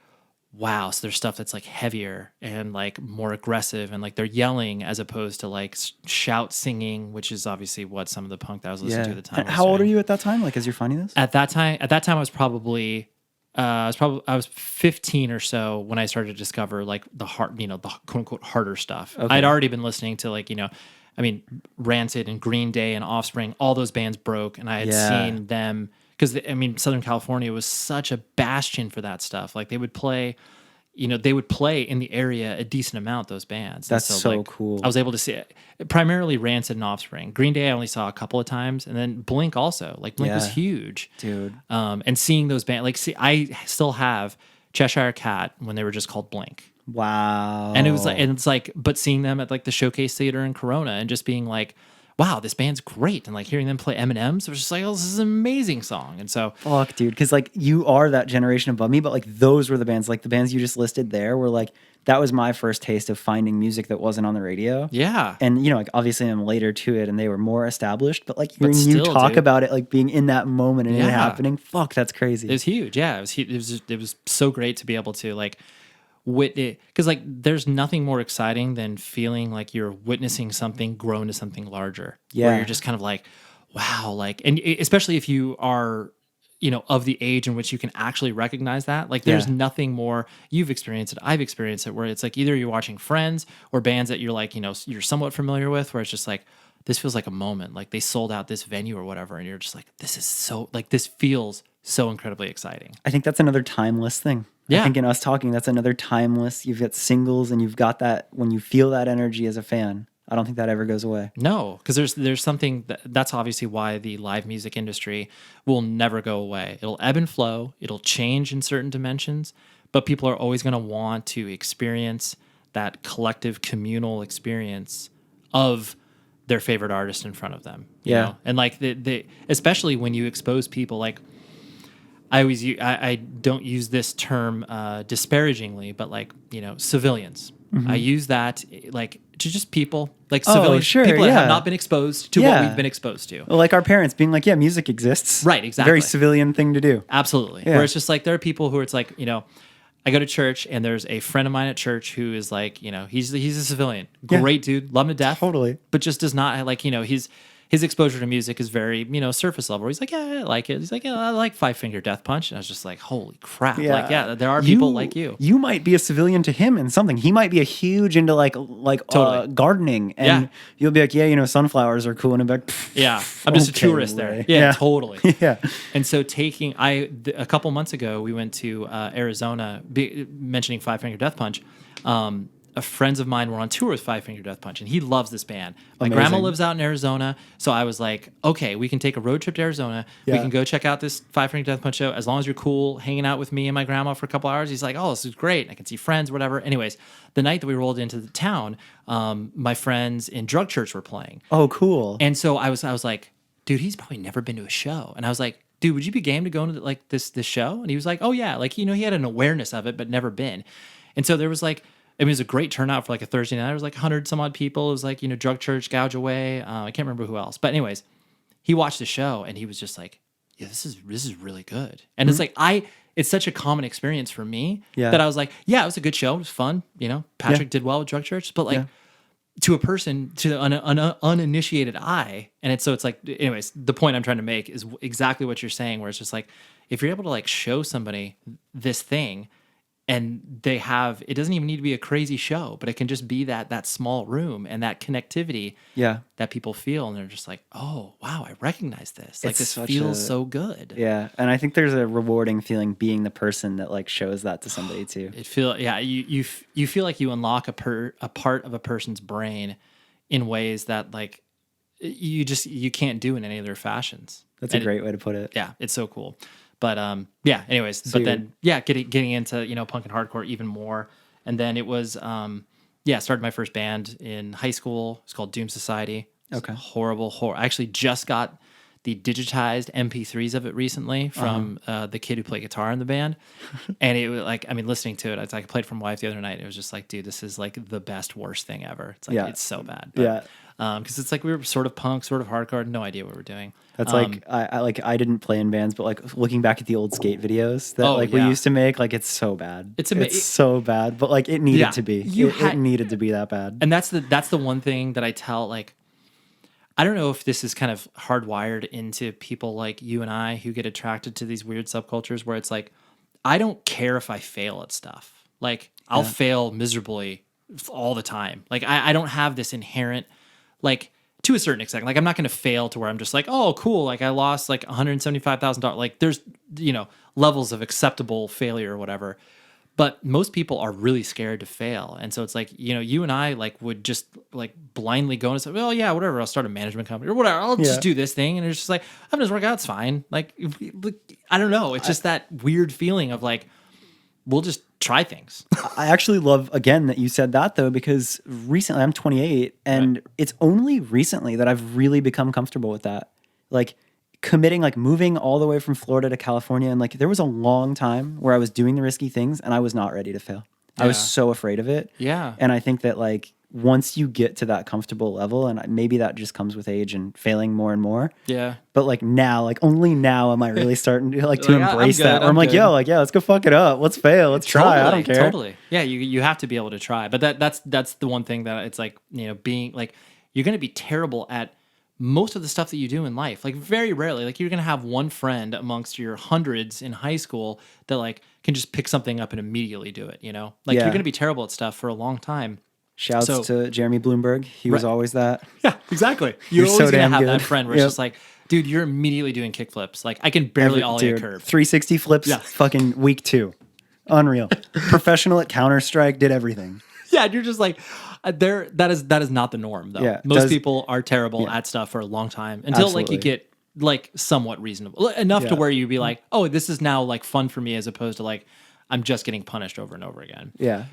wow, so there's stuff that's like heavier and like more aggressive and like they're yelling as opposed to like shout singing, which is obviously what some of the punk that I was listening to at the time. How old are you at that time? Like, as you're finding this? At that time, I was probably I was 15 or so when I started to discover like the hard, the quote unquote harder stuff. Okay. I'd already been listening to like, Rancid and Green Day and Offspring, all those bands broke, and I had seen them. Because, Southern California was such a bastion for that stuff. Like, they would play in the area a decent amount, those bands. That's so cool. I was able to see it. Primarily Rancid and Offspring. Green Day I only saw a couple of times. And then Blink also. Like, Blink was huge. Dude. And seeing those bands, I still have Cheshire Cat when they were just called Blink. Wow. And it's like, but seeing them at, like, the Showcase Theater in Corona and just being like, wow, this band's great. And like hearing them play Eminem's, it was just like, oh, this is an amazing song. And so, fuck, dude, because like you are that generation above me, but like those were the bands, like the bands you just listed there were like, that was my first taste of finding music that wasn't on the radio. Yeah. And like obviously I'm later to it and they were more established, but like hearing you talk about it, like being in that moment and it happening, fuck, that's crazy. It was huge. Yeah. It was so great to be able to like because like there's nothing more exciting than feeling like you're witnessing something grow into something larger. Yeah. Where you're just kind of like, wow, like, and especially if you are, of the age in which you can actually recognize that. Like there's nothing more, you've experienced it, I've experienced it, where it's like either you're watching Friends or bands that you're like, you're somewhat familiar with, where it's just like, this feels like a moment, like they sold out this venue or whatever. And you're just like, this is so, like, this feels so incredibly exciting. I think that's another timeless thing. Yeah. I think in us talking, that's another timeless, you've got singles and you've got that, when you feel that energy as a fan, I don't think that ever goes away. No, because there's something that's obviously why the live music industry will never go away. It'll ebb and flow. It'll change in certain dimensions, but people are always going to want to experience that collective communal experience of their favorite artist in front of them. You know? And like especially when you expose people, like I always I don't use this term disparagingly, but like, civilians. I use that like to just people, like civilians, sure, people that yeah. have not been exposed to what we've been exposed to. Well, like our parents being like, yeah, music exists. Right, exactly. Very civilian thing to do. Absolutely. Yeah. Where it's just like there are people who it's like, I go to church and there's a friend of mine at church who is like, he's a civilian. Great dude, love him to death. Totally. But just does not like, his exposure to music is very, surface level. He's like, yeah, I like it. He's like, yeah, I like Five Finger Death Punch. And I was just like, holy crap. Yeah. Like, yeah, there are people like you. You might be a civilian to him in something. He might be a huge into like Totally. gardening. And you'll be like, yeah, sunflowers are cool. And I'm like, Yeah, I'm just a okay, tourist Ray. there. Yeah, totally. Yeah. And so a couple months ago, we went to Arizona, mentioning Five Finger Death Punch. Friends of mine were on tour with Five Finger Death Punch, and he loves this band. My grandma lives out in Arizona, so I was like, okay, we can take a road trip to Arizona. We can go check out this Five Finger Death Punch show as long as you're cool hanging out with me and my grandma for a couple hours. He's like, oh, this is great. I can see friends, whatever. Anyways, the night that we rolled into the town, my friends in Drug Church were playing. Oh, cool. And so I was like, dude, he's probably never been to a show. And I was like, dude, would you be game to go to like this show? And he was like, oh yeah, like he had an awareness of it, but never been. And so there was like, it was a great turnout for like a Thursday night. There was like 100 some odd people. It was like, Drug Church, Gouge Away. I can't remember who else. But anyways, he watched the show and he was just like, yeah, this is really good. And it's like, it's such a common experience for me that I was like, yeah, it was a good show. It was fun. Patrick did well with Drug Church, but like to a person, to an uninitiated eye. And it's like, anyways, the point I'm trying to make is exactly what you're saying, where it's just like, if you're able to like show somebody this thing, and it doesn't even need to be a crazy show, but it can just be that small room and that connectivity that people feel. And they're just like, oh, wow, I recognize this. Like this feels so good. Yeah. And I think there's a rewarding feeling being the person that like shows that to somebody too. You feel like you unlock a part of a person's brain in ways that like you can't do in any other fashions. That's a great way to put it. Yeah. It's so cool. But anyways, so then getting into, punk and hardcore even more. And then it was started my first band in high school. It's called Doom Society. Okay. Horrible. I actually just got the digitized MP3s of it recently from the kid who played guitar in the band. And it was like, listening to it, I played from Wife the other night. It was just like, dude, this is like the best, worst thing ever. It's like, it's so bad. But, because it's like we were sort of punk, sort of hardcore, no idea what we're doing. That's I didn't play in bands, but like looking back at the old skate videos that we used to make, like it's so bad. It's so bad, but like it needed to be. It needed to be that bad. And that's the one thing that I tell, like, I don't know if this is kind of hardwired into people like you and I who get attracted to these weird subcultures where it's like, I don't care if I fail at stuff. Like I'll fail miserably all the time. Like I don't have this inherent, like, to a certain extent, like I'm not going to fail to where I'm just like, oh, cool. Like I lost like $175,000. Like there's, levels of acceptable failure or whatever. But most people are really scared to fail. And so it's like, you and I like would just like blindly go and say, well, yeah, whatever. I'll start a management company or whatever. I'll just do this thing. And it's just like, I'm just work out. It's fine. Like, I don't know. It's just that weird feeling of like, we'll just try things. I actually love, again, that you said that, though, because recently, I'm 28, and it's only recently that I've really become comfortable with that. Like, committing, like, moving all the way from Florida to California, and, like, there was a long time where I was doing the risky things, and I was not ready to fail. I was so afraid of it. Yeah. And I think that, like, once you get to that comfortable level, and maybe that just comes with age and failing more and more. Yeah. But like now, like only now am I really starting to like to embrace that. Where I'm like, yo, like, yeah, let's go fuck it up. Let's fail. Let's try. I don't care. Totally. Yeah. You have to be able to try. But that's the one thing that it's like, being like, you're going to be terrible at most of the stuff that you do in life. Like very rarely, like you're going to have one friend amongst your hundreds in high school that like can just pick something up and immediately do it. Like you're going to be terrible at stuff for a long time. Shouts to Jeremy Bloomberg. He was always that. Yeah, exactly. You're always going to have that friend where it's just like, dude, you're immediately doing kickflips. Like, I can barely ollie a curve. 360 flips, fucking week 2. Unreal. Professional at Counter-Strike, did everything. Yeah, and you're just like, that is not the norm, though. Yeah, most people are terrible at stuff for a long time until, like, you get, like, somewhat reasonable. Enough to where you'd be like, oh, this is now, like, fun for me as opposed to, like, I'm just getting punished over and over again. Yeah.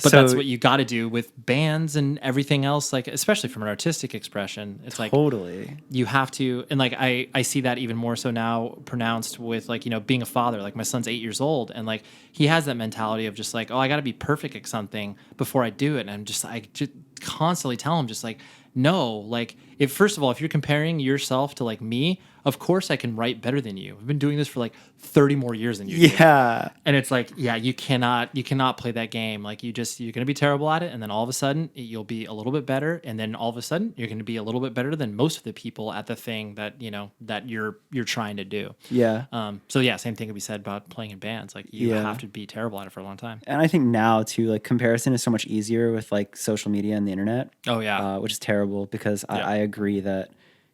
But that's what you got to do with bands and everything else, like especially from an artistic expression. It's like totally. you have to, and like I see that even more so now pronounced with like, being a father. Like my son's 8 years old, and like he has that mentality of just like, oh, I got to be perfect at something before I do it. And I just constantly tell him just like, no, like if first of all, if you're comparing yourself to like me, of course I can write better than you. I've been doing this for like 30 more years than you do. Yeah. And it's like, yeah, you cannot play that game. Like you're going to be terrible at it. And then all of a sudden you'll be a little bit better. And then all of a sudden you're going to be a little bit better than most of the people at the thing that, that you're trying to do. Yeah. So yeah, same thing could be said about playing in bands. Like you have to be terrible at it for a long time. And I think now too, like comparison is so much easier with like social media and the internet. Oh yeah. Which is terrible because I agree that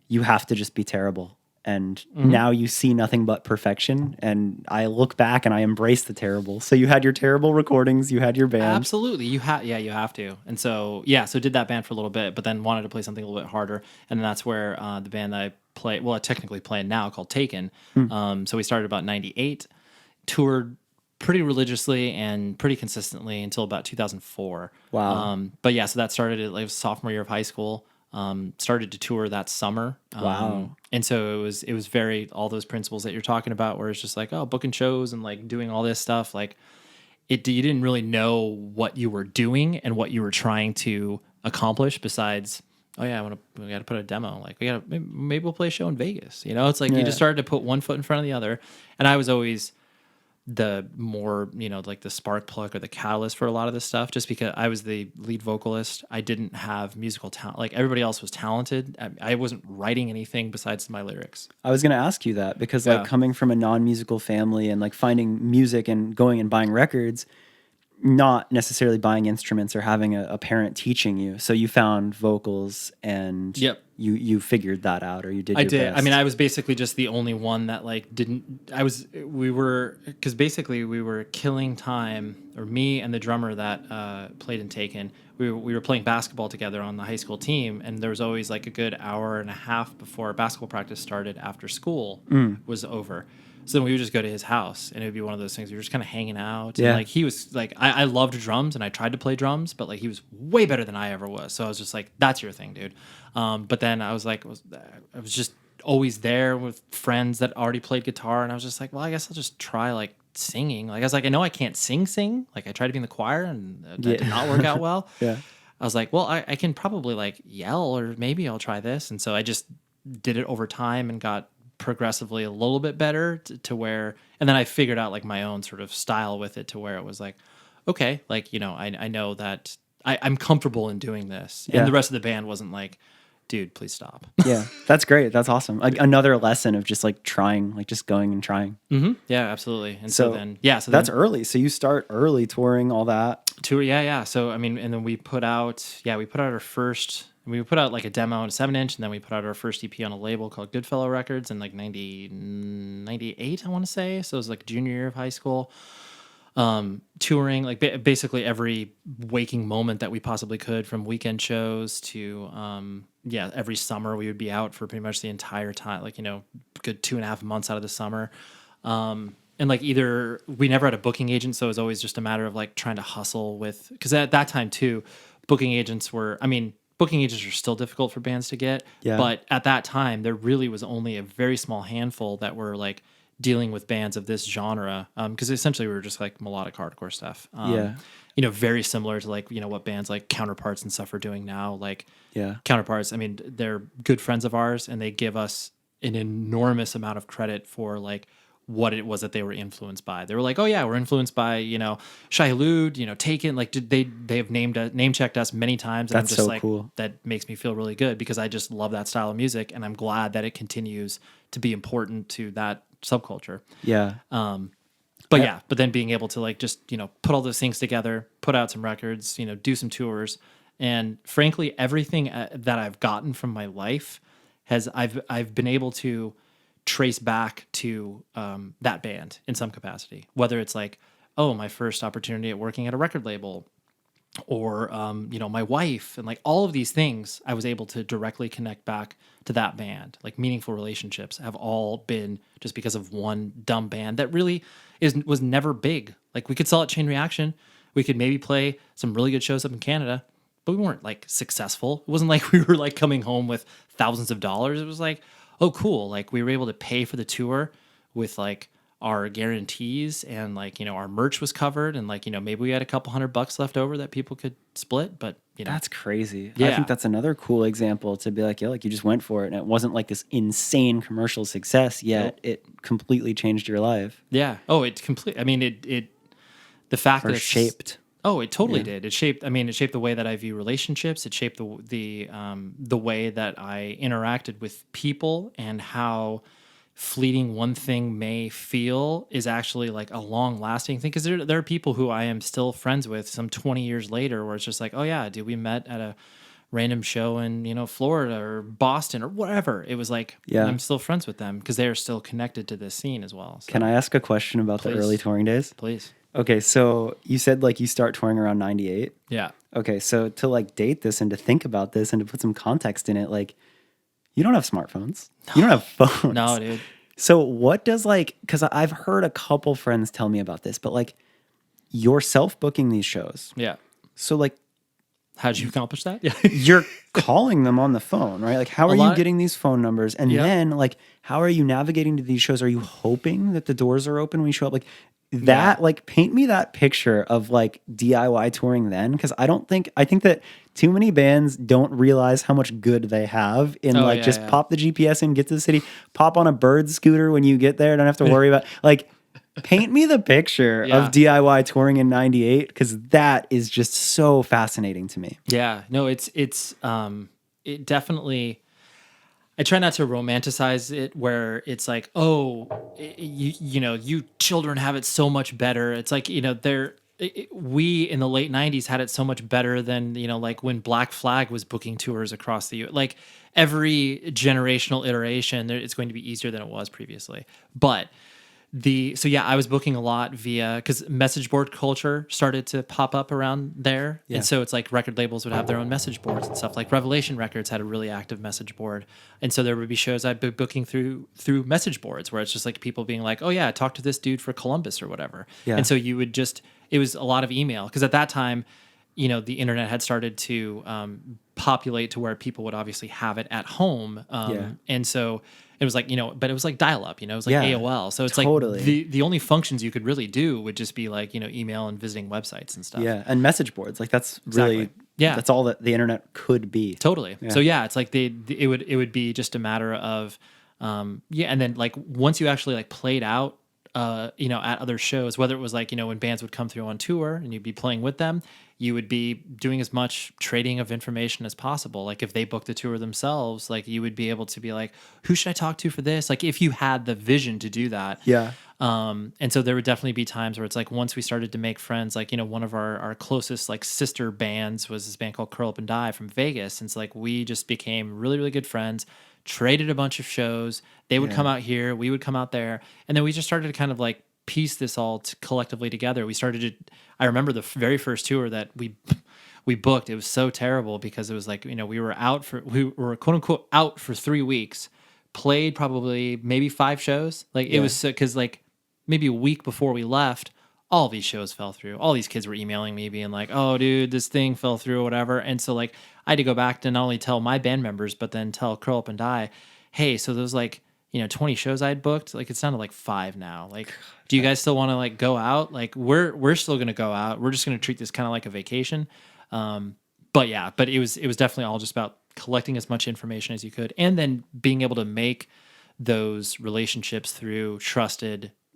you have to just be terrible. And now you see nothing but perfection. And I look back and I embrace the terrible. So you had your terrible recordings, you had your band. Absolutely. You have to. And so, so did that band for a little bit, but then wanted to play something a little bit harder. And then that's where the band that I play, well, I technically play now called Taken. So we started about 98, toured pretty religiously and pretty consistently until about 2004. Wow. But yeah, so that started at like sophomore year of high school. Started to tour that summer. Wow. And so it was very, all those principles that you're talking about where it's just like, oh, booking shows and like doing all this stuff. Like you didn't really know what you were doing and what you were trying to accomplish besides, oh yeah, we got to put a demo. Like maybe we'll play a show in Vegas. It's like you just started to put one foot in front of the other. And I was always the more, like the spark plug or the catalyst for a lot of this stuff, just because I was the lead vocalist. I didn't have musical talent. Like everybody else was talented. I wasn't writing anything besides my lyrics. I was going to ask you that because like coming from a non-musical family and like finding music and going and buying records, not necessarily buying instruments or having a parent teaching you. So you found vocals and you figured that out, or you did your best. I mean, I was basically just the only one that like because basically we were killing time, or me and the drummer that played in Taken, we were playing basketball together on the high school team, and there was always like a good hour and a half before basketball practice started after school was over. So then we would just go to his house, and it would be one of those things we were just kind of hanging out. Yeah. And like he was like, I loved drums, and I tried to play drums, but like he was way better than I ever was. So I was just like, that's your thing, dude. But then I was like, I was just always there with friends that already played guitar, and I was just like, well, I guess I'll just try like singing. Like I was like, I know I can't sing. Like I tried to be in the choir, and that did not work out well. Yeah. I was like, well, I can probably like yell, or maybe I'll try this. And so I just did it over time and got progressively a little bit better to where, and then I figured out like my own sort of style with it to where it was like, okay, like, I know that I'm comfortable in doing this. Yeah. And the rest of the band wasn't like, dude, please stop. Yeah, that's great. That's awesome. Like another lesson of just like trying, like just going and trying. Mm-hmm. Yeah, absolutely. And so then, so that's early. So you start early touring, all that. Tour, yeah. So, I mean, and then we put out our first, we put out like a demo on a 7-inch, and then we put out our first EP on a label called Goodfellow Records in like 98, I want to say. So it was like junior year of high school. Touring like basically every waking moment that we possibly could, from weekend shows to every summer we would be out for pretty much the entire time, like good 2.5 months out of the summer. And like either we never had a booking agent, so it was always just a matter of like trying to hustle with, because at that time too, booking agents are still difficult for bands to get, but at that time there really was only a very small handful that were like dealing with bands of this genre, because essentially we were just like melodic hardcore stuff. Very similar to like what bands like Counterparts and stuff are doing now. Like Counterparts, I mean, they're good friends of ours, and they give us an enormous amount of credit for like what it was that they were influenced by. They were like, oh yeah, we're influenced by Shai Hulud, Taken. Like they have name checked us many times, and That's I'm just so like, cool. That makes me feel really good, because I just love that style of music, and I'm glad that it continues to be important to that subculture. But then being able to like just put all those things together, put out some records, do some tours, and frankly everything that I've gotten from my life I've been able to trace back to that band in some capacity, whether it's like, oh, my first opportunity at working at a record label, or my wife, and like all of these things I was able to directly connect back to that band. Like meaningful relationships have all been just because of one dumb band that really was never big. Like we could sell at Chain Reaction, we could maybe play some really good shows up in Canada, but we weren't like successful. It wasn't like we were like coming home with thousands of dollars. It was like, oh cool, like we were able to pay for the tour with like our guarantees, and like our merch was covered, and like maybe we had a couple $100 left over that people could split, but That's crazy. I Yeah. think that's another cool example to be like, yeah, like you just went for it and it wasn't like this insane commercial success, yet it completely changed your life yeah. Oh, it complete. I mean, it the fact or that it's shaped. Oh, it totally did. It shaped. I mean, it shaped the way that I view relationships. It shaped the way that I interacted with people, and how fleeting one thing may feel is actually like a long lasting thing. Because there are people who I am still friends with some 20 years later, where it's just like, oh yeah, dude, we met at a random show in Florida or Boston or whatever. It was like, Yeah. I'm still friends with them because they are still connected to this scene as well. So, Can I ask a question about the Please. early touring days? please? Okay, so you said like you start touring around 98. Yeah. Okay, so to like date this and to think about this and to put some context in it, like you don't have smartphones. You don't have phones. No, dude. So what does like, because I've heard a couple friends tell me about this, but like you're self-booking these shows. Yeah. So like How did you accomplish that? Yeah. you're calling them on the phone, right? Like how are you lot- getting these phone numbers? And Yeah. then like how are you navigating to these shows? Are you hoping that the doors are open when you show up? Like that, like paint me that picture of like DIY touring then. Cause I think that too many bands don't realize how much good they have in Oh, like yeah, just yeah. pop the GPS in, get to the city, pop on a bird scooter when you get there. Don't have to worry about like paint me the picture Yeah. of DIY touring in 98. Cause that is just so fascinating to me. Yeah, no, it definitely. I try not to romanticize it, where it's like, oh, you children have it so much better. It's like we in the late '90s had it so much better than like when Black Flag was booking tours across the like every generational iteration. It's going to be easier than it was previously, but. I was booking a lot via, because message board culture started to pop up around there. Yeah. And so it's like record labels would have their own message boards and stuff. Like Revelation Records had a really active message board. And so there would be shows I'd be booking through message boards, where it's just like people being like, oh yeah, talk to this dude for Columbus or whatever. Yeah. And so you would it was a lot of email, because at that time, the internet had started to populate to where people would obviously have it at home. And so it was like, but it was like dial up, it was like Yeah, AOL. So it's totally. like the only functions you could really do would just be like, email and visiting websites and stuff. Yeah. And message boards, like that's really, Exactly. Yeah. that's all that the internet could be. Totally. So yeah, it's like it would be just a matter of, and then like once you actually like played out, at other shows, whether it was like, when bands would come through on tour and you'd be playing with them, you would be doing as much trading of information as possible. Like if they booked the tour themselves, like you would be able to be like, who should I talk to for this? Like if you had the vision to do that. Yeah. And so there would definitely be times where it's like, once we started to make friends, like, one of our closest like sister bands was this band called Curl Up and Die from Vegas. And so like, we just became really, really good friends, traded a bunch of shows. They would come out here, we would come out there. And then we just started to kind of like piece this all collectively together. We started to, I remember the very first tour that we booked. It was so terrible because it was like, we were quote unquote out for 3 weeks, played probably maybe 5 shows. Like it was because like maybe a week before we left, all these shows fell through. All these kids were emailing me being like, oh dude, this thing fell through or whatever. And so like I had to go back to not only tell my band members, but then tell Curl Up and Die, hey, so those like, 20 shows I had booked, like it sounded like 5 now. Like, do you guys still want to like go out? Like we're still going to go out. We're just going to treat this kind of like a vacation. But it was definitely all just about collecting as much information as you could, and then being able to make those relationships through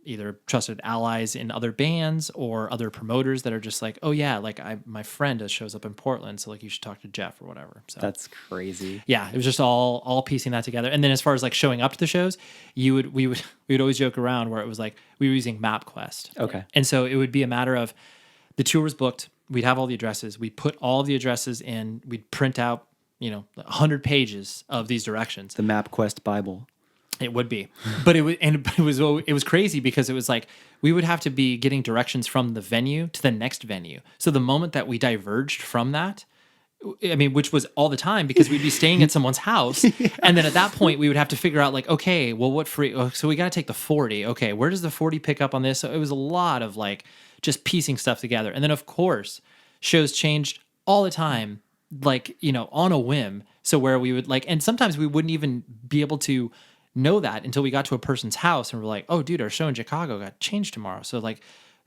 either trusted allies in other bands or other promoters that are just like, oh yeah, like my friend shows up in Portland, so like you should talk to Jeff or whatever. So That's crazy. yeah, it was just all piecing that together. And then as far as like showing up to the shows, we would always joke around where it was like we were using MapQuest. Okay. And so it would be a matter of the tour was booked, we'd have all the addresses, we'd put all of the addresses in, we'd print out 100 pages of these directions. The MapQuest Bible. It would be, but it was crazy because it was like we would have to be getting directions from the venue to the next venue. So the moment that we diverged from that, I mean, which was all the time because we'd be staying at someone's house, and then at that point we would have to figure out like, okay, well, what free? Oh, so we got to take the 40. Okay, where does the 40 pick up on this? So it was a lot of like just piecing stuff together, and then of course shows changed all the time, like on a whim. So where we would like, and sometimes we wouldn't even be able to know that until we got to a person's house and we're like, oh, dude, our show in Chicago got changed tomorrow. So like,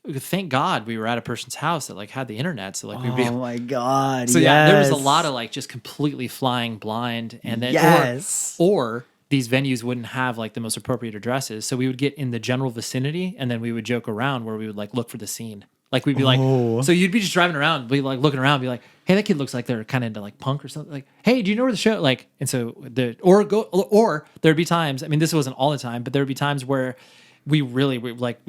thank God we were at a person's house that like had the internet. So like we'd be. Oh my God. So yes. yeah, there was a lot of like just completely flying blind, and then Yes. or these venues wouldn't have like the most appropriate addresses, so we would get in the general vicinity, and then we would joke around where we would like look for the scene. Like we'd be like, so you'd be just driving around, be like looking around, be like, hey, that kid looks like they're kind of into like punk or something. Like, hey, do you know where the show? Like, and so or there'd be times. I mean, this wasn't all the time, but there would be times where we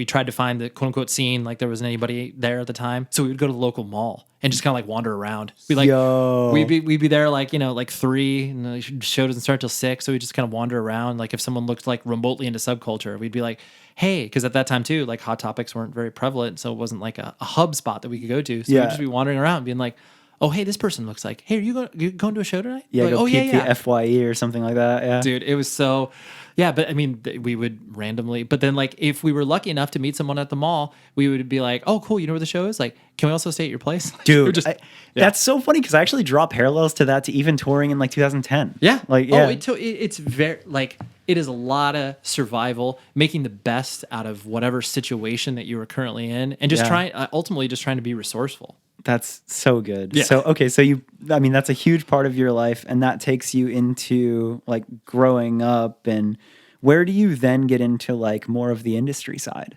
tried to find the quote unquote scene, like there wasn't anybody there at the time, so we would go to the local mall and just kind of like wander around. We'd be there like like 3, and the show doesn't start till 6, so we just kind of wander around. Like if someone looked like remotely into subculture, we'd be like, hey, because at that time too, like Hot Topics weren't very prevalent, so it wasn't like a hub spot that we could go to. So we'd just be wandering around, being like, oh, hey, this person looks like, hey, are you going to a show tonight? Yeah, like, go peep the FYE or something like that. Yeah, dude, it was so. Yeah, but I mean, we would randomly, but then like if we were lucky enough to meet someone at the mall, we would be like, oh, cool, you know where the show is? Like, can we also stay at your place? Dude, that's so funny because I actually draw parallels to that to even touring in like 2010. Yeah. Like, yeah. It's very, like, it is a lot of survival, making the best out of whatever situation that you are currently in, and just ultimately just trying to be resourceful. That's so good. Yeah. So, okay, so that's a huge part of your life, and that takes you into like growing up. And where do you then get into like more of the industry side?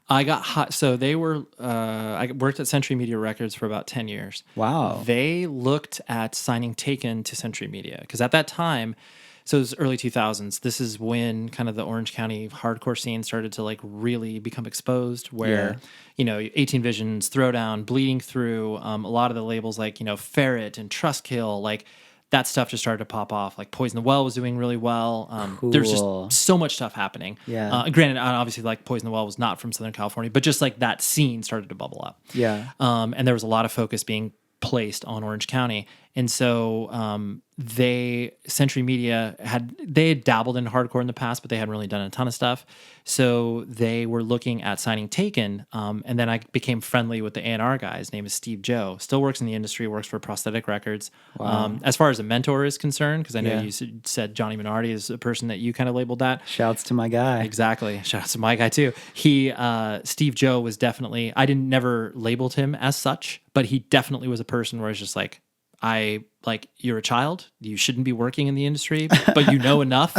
I got hot. So I worked at Century Media Records for about 10 years. Wow. They looked at signing Taken to Century Media because at that time, so it was early 2000s. This is when kind of the Orange County hardcore scene started to like really become exposed, where, 18 Visions, Throwdown, Bleeding Through, a lot of the labels like, Ferret and Trustkill, like that stuff just started to pop off. Like Poison the Well was doing really well. There's just so much stuff happening. Yeah. Granted, obviously like Poison the Well was not from Southern California, but just like that scene started to bubble up. Yeah. And there was a lot of focus being placed on Orange County. And so Century Media had dabbled in hardcore in the past, but they hadn't really done a ton of stuff. So they were looking at signing Taken. And then I became friendly with the A&R guy. His name is Steve Joe. Still works in the industry, works for Prosthetic Records. Wow. As far as a mentor is concerned, because I know you said Johnny Minardi is a person that you kind of labeled that. Shouts to my guy. Exactly. Shouts to my guy too. Steve Joe was definitely, I didn't never labeled him as such, but he definitely was a person where it's just like, you're a child, you shouldn't be working in the industry, but you know enough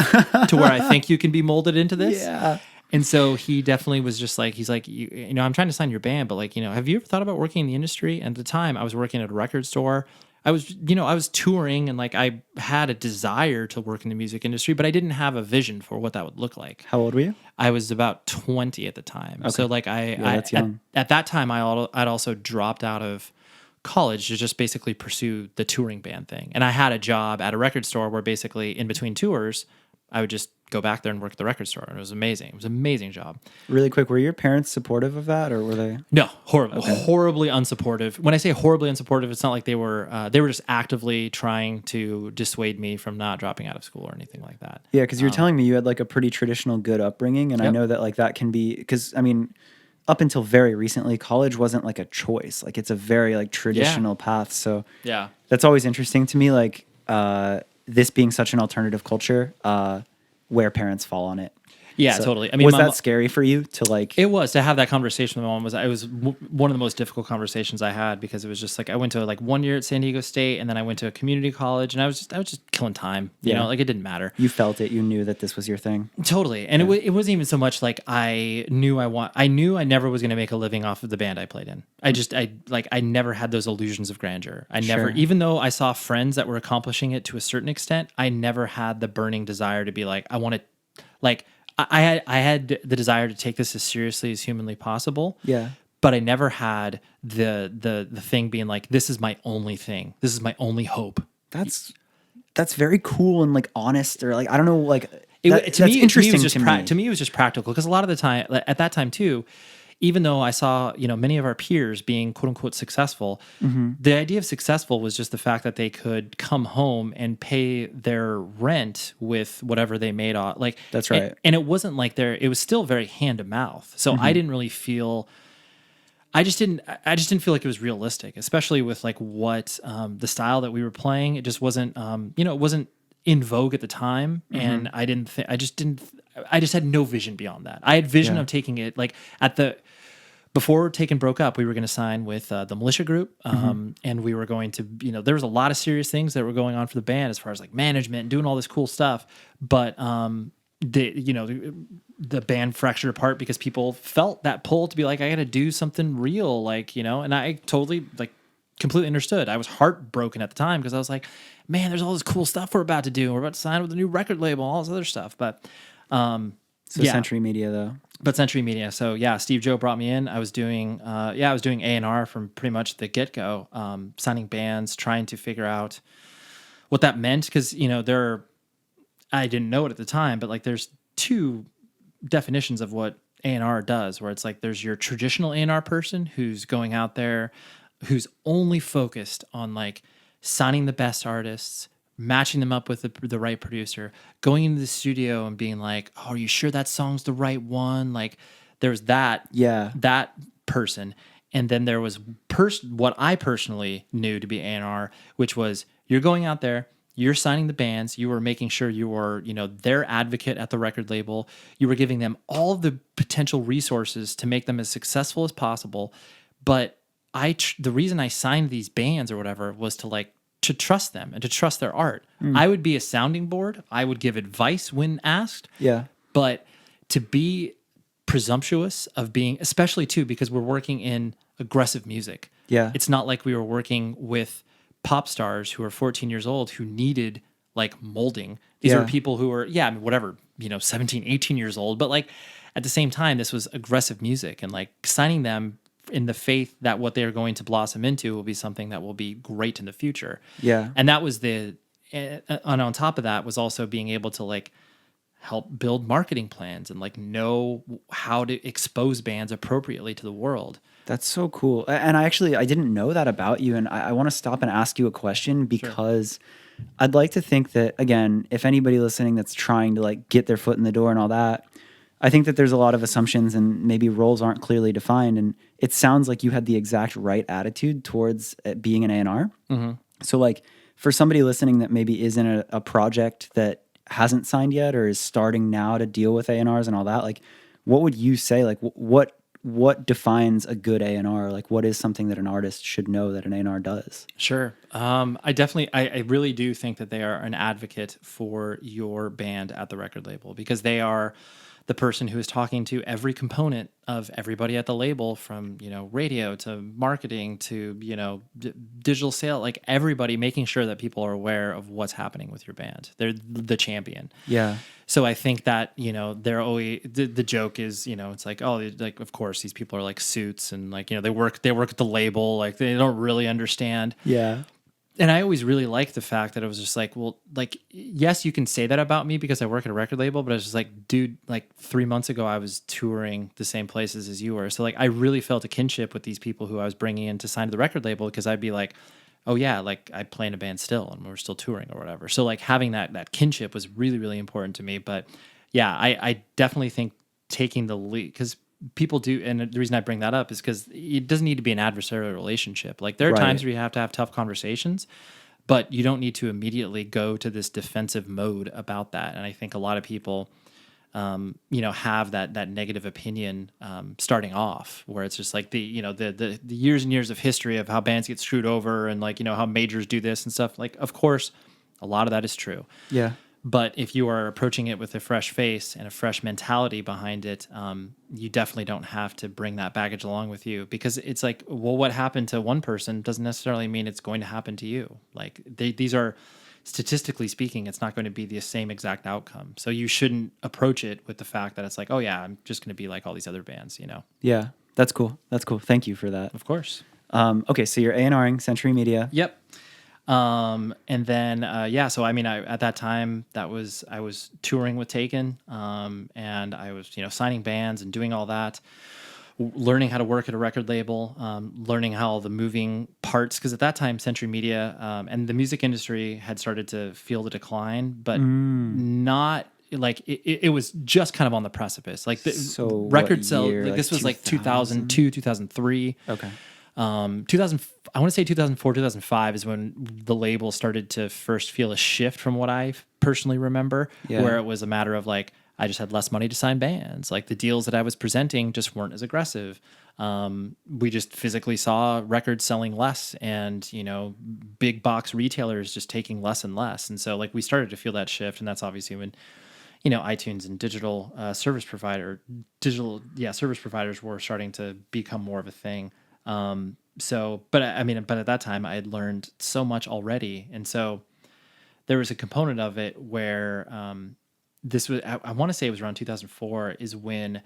to where I think you can be molded into this. Yeah. And so he definitely was just like, he's like, I'm trying to sign your band, but like, have you ever thought about working in the industry? And at the time I was working at a record store. I was touring, and like I had a desire to work in the music industry, but I didn't have a vision for what that would look like. How old were you? I was about 20 at the time. Okay. So like that's young. At that time I'd also dropped out of college to just basically pursue the touring band thing. And I had a job at a record store where basically in between tours, I would just go back there and work at the record store. And it was amazing. It was an amazing job. Really quick, were your parents supportive of that, or were they? No, horribly unsupportive. When I say horribly unsupportive, it's not like they were just actively trying to dissuade me from not dropping out of school or anything like that. Yeah, because you're telling me you had like a pretty traditional good upbringing. And I know that like that can be, because I mean, up until very recently, college wasn't like a choice. Like it's a very like traditional path. So yeah, that's always interesting to me. Like this being such an alternative culture, where parents fall on it. Yeah, so, totally. I mean, was that scary for you to like? It was to have that conversation with my mom. It was one of the most difficult conversations I had, because it was just like I went to like 1 year at San Diego State, and then I went to a community college, and I was just killing time. You know, like it didn't matter. You felt it. You knew that this was your thing. Totally, and it wasn't even so much like I knew I never was going to make a living off of the band I played in. I never had those illusions of grandeur. I never, even though I saw friends that were accomplishing it to a certain extent, I never had the burning desire to be like, I want to, like. I had the desire to take this as seriously as humanly possible. Yeah. But I never had the thing being like, this is my only thing. This is my only hope. That's very cool and like honest, or like I don't know, like That's interesting to me. To me, it was just practical because a lot of the time, at that time too, even though I saw many of our peers being quote unquote successful, the idea of successful was just the fact that they could come home and pay their rent with whatever they made off. Like That's right. and it wasn't like it was still very hand to mouth. So I didn't really feel. I just didn't feel like it was realistic, especially with like what the style that we were playing. It just wasn't it wasn't in vogue at the time, and I just had no vision beyond that. I had vision of taking it like before Taken broke up, we were going to sign with the Militia Group, and we were going to, there was a lot of serious things that were going on for the band as far as like management and doing all this cool stuff. But the band fractured apart because people felt that pull to be like, I got to do something real, like and I totally like completely understood. I was heartbroken at the time because I was like, man, there's all this cool stuff we're about to do. We're about to sign with a new record label, all this other stuff, but. Century Media though. But Century Media. So yeah, Steve Joe brought me in. I was doing A&R from pretty much the get-go, signing bands, trying to figure out what that meant. Because, I didn't know it at the time, but like there's two definitions of what A&R does, where it's like there's your traditional A&R person who's going out there, who's only focused on like signing the best artists, matching them up with the right producer, going into the studio and being like, oh, are you sure that song's the right one? Like there's that person. And then there was what I personally knew to be A&R, which was you're going out there, you're signing the bands, you were making sure you were, their advocate at the record label. You were giving them all the potential resources to make them as successful as possible. But the reason I signed these bands or whatever was to trust them and to trust their art. I would be a sounding board. I would give advice when asked. Yeah. But to be presumptuous of being, especially too, because we're working in aggressive music. Yeah. It's not like we were working with pop stars who are 14 years old who needed like molding. These are people who are, 17, 18 years old. But like at the same time, this was aggressive music and like signing them in the faith that what they're going to blossom into will be something that will be great in the future. Yeah. And that was and on top of that was also being able to like help build marketing plans and like know how to expose bands appropriately to the world. That's so cool. And I didn't know that about you. And I want to stop and ask you a question because I'd like to think that, again, if anybody listening that's trying to like get their foot in the door and all that, I think that there's a lot of assumptions and maybe roles aren't clearly defined. And it sounds like you had the exact right attitude towards being an A&R. Mm-hmm. So like for somebody listening that maybe is in a project that hasn't signed yet or is starting now to deal with A&Rs and all that, like what would you say? Like what defines a good A&R? Like what is something that an artist should know that an A&R does? Sure. I really do think that they are an advocate for your band at the record label because they are the person who is talking to every component of everybody at the label, from radio to marketing to digital sale, like everybody, making sure that people are aware of what's happening with your band. They're the champion. Yeah. So I think that they're always the joke is it's like, oh, like of course these people are like suits and like they work at the label, like they don't really understand. Yeah. And I always really liked the fact that it was just like, well, like, yes, you can say that about me because I work at a record label, but I was just like, dude, like 3 months ago, I was touring the same places as you were. So like, I really felt a kinship with these people who I was bringing in to sign to the record label because I'd be like, oh yeah, like I play in a band still and we're still touring or whatever. So like having that kinship was really, really important to me. But yeah, I definitely think taking the lead, because people do, and the reason I bring that up is because it doesn't need to be an adversarial relationship. Like there are times where you have to have tough conversations, but you don't need to immediately go to this defensive mode about that. And I think a lot of people, have that negative opinion starting off, where it's just like the years and years of history of how bands get screwed over and like how majors do this and stuff. Like, of course, a lot of that is true. Yeah. But if you are approaching it with a fresh face and a fresh mentality behind it, you definitely don't have to bring that baggage along with you, because it's like, well, what happened to one person doesn't necessarily mean it's going to happen to you. Like these are, statistically speaking, it's not going to be the same exact outcome. So you shouldn't approach it with the fact that it's like, oh yeah, I'm just going to be like all these other bands, Yeah, that's cool. That's cool. Thank you for that. Of course. Okay, so you're A&Ring Century Media. Yep. And then, so I mean, at that time I was touring with Taken, and I was, signing bands and doing all that, learning how to work at a record label, learning how all the moving parts, because at that time, Century Media, and the music industry had started to feel the decline, but not like it was just kind of on the precipice. Like the So what record sell, year? like Like this was like 2000? 2002, 2003. Okay. 2000, I want to say 2004, 2005 is when the label started to first feel a shift from what I personally remember, Yeah. where it was a matter of like, I just had less money to sign bands. Like the deals that I was presenting just weren't as aggressive. We just physically saw records selling less and, big box retailers just taking less and less. And so like we started to feel that shift. And that's obviously when, iTunes and service providers were starting to become more of a thing. But at that time I had learned so much already. And so there was a component of it where, this was, I want to say it was around 2004 is when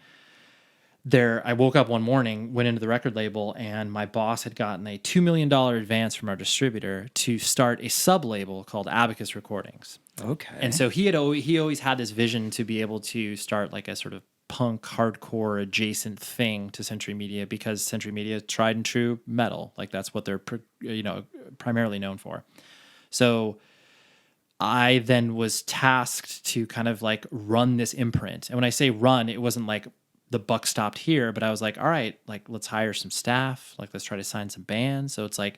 I woke up one morning, went into the record label, and my boss had gotten a $2 million advance from our distributor to start a sub label called Abacus Recordings. Okay. And so he always had this vision to be able to start like a sort of punk hardcore adjacent thing to Century Media, because Century Media is tried and true metal. Like that's what they're primarily known for. So I then was tasked to kind of like run this imprint. And when I say run, it wasn't like the buck stopped here, but I was like, all right, like let's hire some staff, like let's try to sign some bands. So it's like,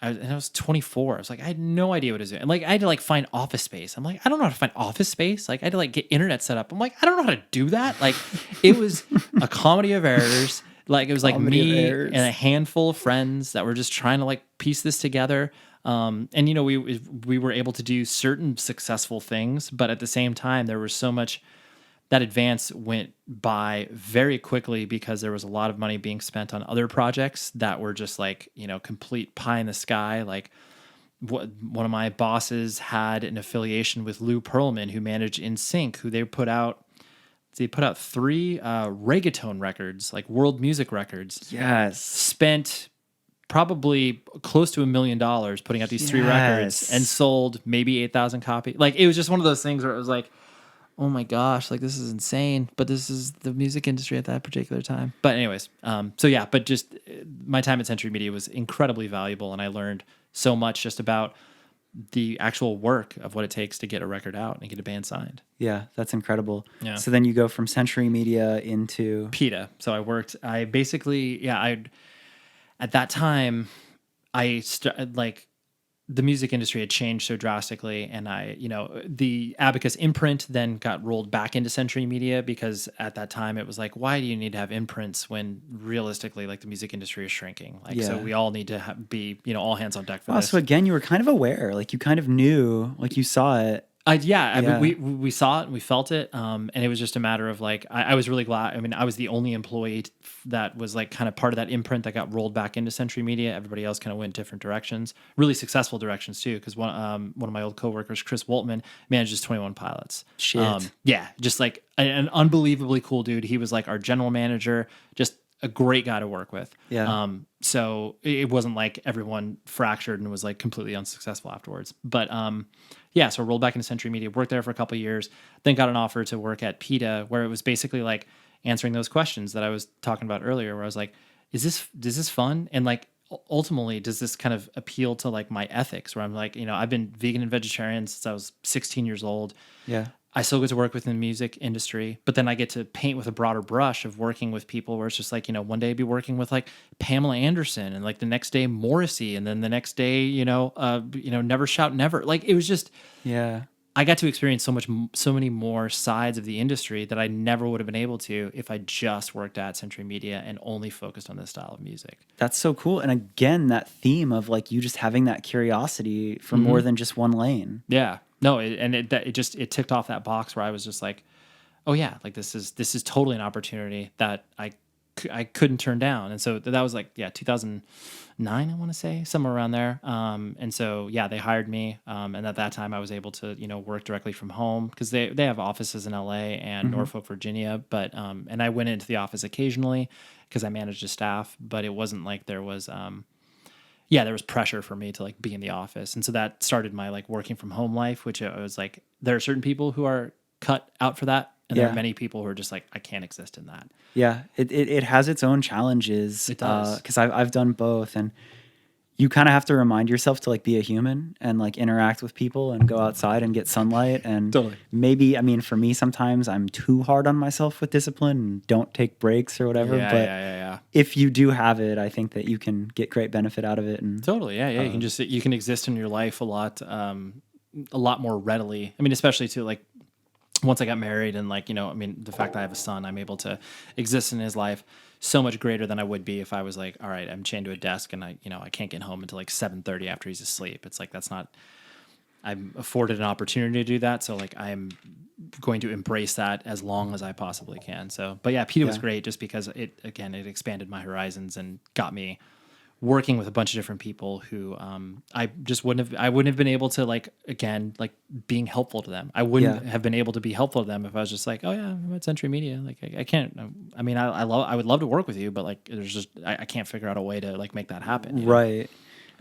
I was 24. I was like, I had no idea what I was doing. And like, I had to like find office space. I'm like, I don't know how to find office space. Like I had to like get internet set up. I'm like, I don't know how to do that. Like it was a comedy of errors. Like it was like Comedy of me errors. and a handful of friends that were just trying to like piece this together. And we were able to do certain successful things, but at the same time, there was so much that advance went by very quickly because there was a lot of money being spent on other projects that were just like, complete pie in the sky. Like one of my bosses had an affiliation with Lou Pearlman, who managed NSYNC, who they put out 3 reggaeton records, like world music records. Yes. Spent probably close to $1 million putting out these 3 records and sold maybe 8,000 copies. Like it was just one of those things where it was like, oh my gosh, like this is insane. But this is the music industry at that particular time. But anyways, but just my time at Century Media was incredibly valuable, and I learned so much just about the actual work of what it takes to get a record out and get a band signed. Yeah, that's incredible. Yeah. So then you go from Century Media into PETA. So at that time, the music industry had changed so drastically, and the Abacus imprint then got rolled back into Century Media, because at that time it was like, why do you need to have imprints when realistically, like the music industry is shrinking? Like, so we all need to be, all hands on deck for this. So again, you were kind of aware, like you kind of knew, like you saw it. We saw it and we felt it, and it was just a matter of like, I was really glad. I mean, I was the only employee that was like kind of part of that imprint that got rolled back into Century Media. Everybody else kind of went different directions, really successful directions too. Because one of my old coworkers, Chris Woltman, manages 21 Pilots. Shit. Just like an unbelievably cool dude. He was like our general manager, just a great guy to work with. Yeah. So it wasn't like everyone fractured and was like completely unsuccessful afterwards. But so I rolled back into Century Media, worked there for a couple of years, then got an offer to work at PETA, where it was basically like answering those questions that I was talking about earlier, where I was like, is this fun? And like, ultimately, does this kind of appeal to like my ethics, where I'm like, I've been vegan and vegetarian since I was 16 years old. Yeah. I still get to work within the music industry, but then I get to paint with a broader brush of working with people where it's just like, one day I'd be working with like Pamela Anderson, and like the next day Morrissey, and then the next day, Never Shout Never. Like it was just, I got to experience so many more sides of the industry that I never would have been able to if I just worked at Century Media and only focused on this style of music. That's so cool. And again, that theme of like you just having that curiosity for more than just one lane. Yeah. No, it ticked off that box where I was just like, oh yeah, like this is totally an opportunity that I couldn't turn down. And so that was like 2009, I want to say, somewhere around there. And so they hired me, and at that time I was able to work directly from home, because they have offices in LA and Norfolk, Virginia. But and I went into the office occasionally because I managed a staff, but it wasn't like there was yeah, there was pressure for me to like be in the office. And so that started my like working from home life, which I was like, there are certain people who are cut out for that. And there Yeah. are many people who are just like, I can't exist in that. Yeah, it has its own challenges. It does. Because I've done both, and you kind of have to remind yourself to like be a human and like interact with people and go outside and get sunlight. And Totally. maybe, I mean, for me, sometimes I'm too hard on myself with discipline and don't take breaks or whatever. Yeah, but yeah. if you do have it, I think that you can get great benefit out of it. And Totally. Yeah. You can just, you can exist in your life a lot more readily. I mean, especially too, like, once I got married and like, I mean, the fact that I have a son, I'm able to exist in his life so much greater than I would be if I was like, all right, I'm chained to a desk and I can't get home until like 7:30 after he's asleep. It's like, that's not, I'm afforded an opportunity to do that. So like, I'm going to embrace that as long as I possibly can. So, but yeah, PETA was great just because it expanded my horizons and got me working with a bunch of different people who I wouldn't have been able to like being helpful to them. I wouldn't have been able to be helpful to them if I was just like, oh yeah, I'm at Century Media. Like I can't. I mean, I would love to work with you, but like there's just I can't figure out a way to like make that happen. Right.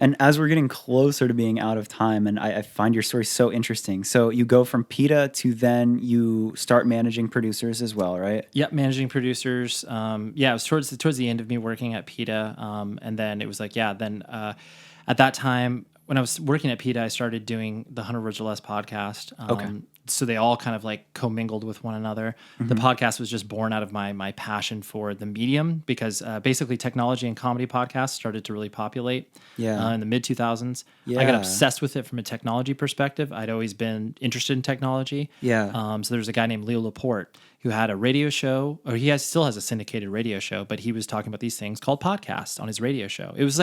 And as we're getting closer to being out of time, and I find your story so interesting. So you go from PETA to then you start managing producers as well, right? Yep, managing producers. It was towards the end of me working at PETA, and then it was like, at that time when I was working at PETA, I started doing the 100 Words or Less podcast. Okay. So they all kind of like commingled with one another. The podcast was just born out of my passion for the medium because basically technology and comedy podcasts started to really populate in the mid 2000s. I got obsessed with it from a technology perspective. I'd always been interested in technology. So there's a guy named Leo Laporte who had a radio show, or still has a syndicated radio show, but he was talking about these things called podcasts on his radio show. It was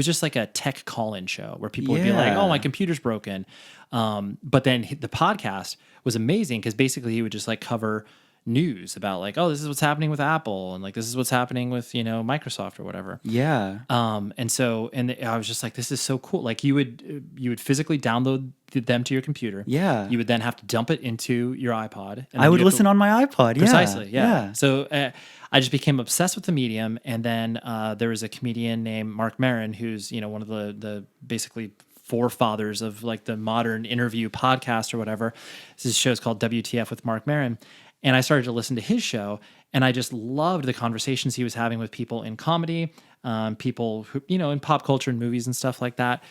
just like a tech call-in show where people would be like, oh, my computer's broken. But then the podcast was amazing because basically he would just like cover news about like, oh, this is what's happening with Apple and like this is what's happening with Microsoft or whatever. And I was just like, this is so cool. Like you would physically download them to your computer. You would then have to dump it into your iPod. And I would listen on my iPod. Precisely. So I just became obsessed with the medium. And then there was a comedian named Mark Maron, who's one of the basically forefathers of like the modern interview podcast or whatever. This show is called WTF with Mark Maron. And I started to listen to his show, and I just loved the conversations he was having with people in comedy, people who, in pop culture and movies and stuff like that.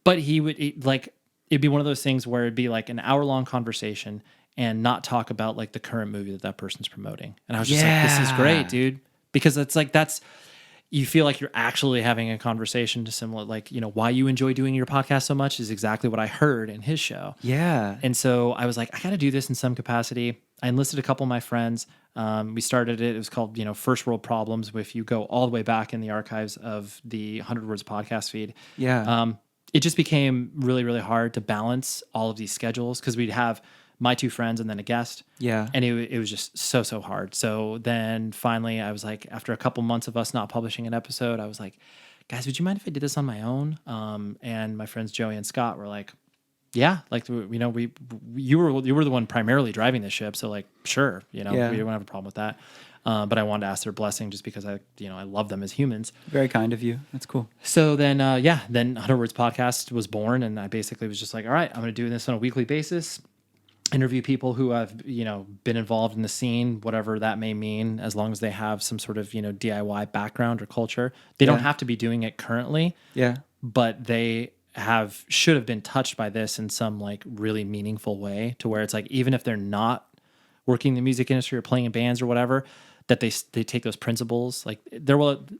But it'd be one of those things where it'd be like an hour-long conversation and not talk about like the current movie that person's promoting. And I was just like, this is great, dude. Because it's like, you feel like you're actually having a conversation to similar, like, why you enjoy doing your podcast so much is exactly what I heard in his show. And so I was like, I got to do this in some capacity. I enlisted a couple of my friends. We started it. It was called, First World Problems. If you go all the way back in the archives of the 100 Words podcast feed. It just became really, really hard to balance all of these schedules because we'd have my two friends and then a guest. And it was just so hard. So then finally I was like, after a couple months of us not publishing an episode, I was like, guys, would you mind if I did this on my own? And my friends Joey and Scott were like, yeah, like, you were the one primarily driving the ship. So like, sure, we don't have a problem with that. But I wanted to ask their blessing just because I love them as humans. Very kind of you. That's cool. So then 100 Words podcast was born. And I basically was just like, all right, I'm going to do this on a weekly basis. Interview people who have, been involved in the scene, whatever that may mean, as long as they have some sort of, DIY background or culture. They don't have to be doing it currently. But they should have been touched by this in some like really meaningful way to where it's like, even if they're not working in the music industry or playing in bands or whatever, that they take those principles. Like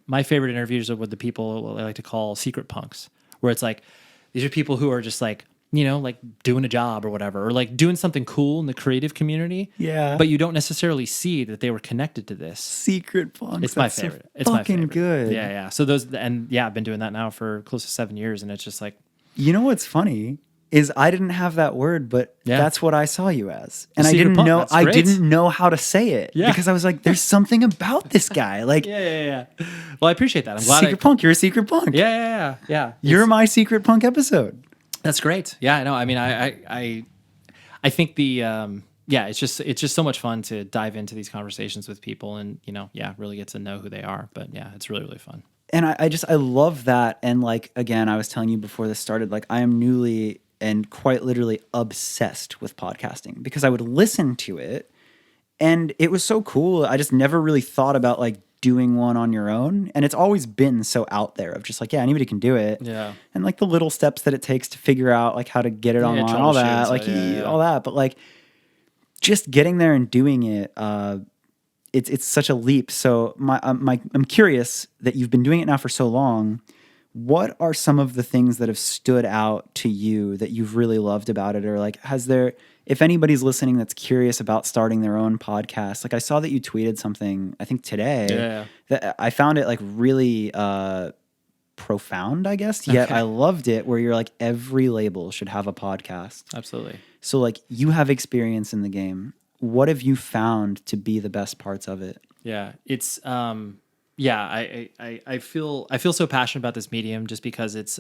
my favorite interviews are with the people I like to call secret punks, where it's like, these are people who are just like, like doing a job or whatever, or like doing something cool in the creative community. But you don't necessarily see that they were connected to this. Secret punks. It's my favorite. It's fucking my favorite. Good. Yeah. So I've been doing that now for close to 7 years, and it's just like, what's funny is I didn't have that word, but that's what I saw you as, and I didn't know. I didn't know how to say it because I was like, "There's something about this guy." Like, Well, I appreciate that. I'm glad. Secret punk. You're a secret punk. Yeah. You're my secret punk episode. That's great. Yeah, I know. I mean, I think it's just so much fun to dive into these conversations with people and, really get to know who they are. But yeah, it's really, really fun. And I love that. And like, again, I was telling you before this started, like I am newly and quite literally obsessed with podcasting because I would listen to it and it was so cool. I just never really thought about like doing one on your own. And it's always been so out there of just like, yeah, anybody can do it. Yeah. And like the little steps that it takes to figure out like how to get it online, all that, like all that. But like just getting there and doing it, it's such a leap. So I'm curious that you've been doing it now for so long. What are some of the things that have stood out to you that you've really loved about it? Or like, has there, if anybody's listening that's curious about starting their own podcast, like I saw that you tweeted something, I think today, that I found it like really profound, I guess. Yet I loved it where you're like, every label should have a podcast. Absolutely. So like you have experience in the game. What have you found to be the best parts of it? Yeah, it's I feel so passionate about this medium just because it's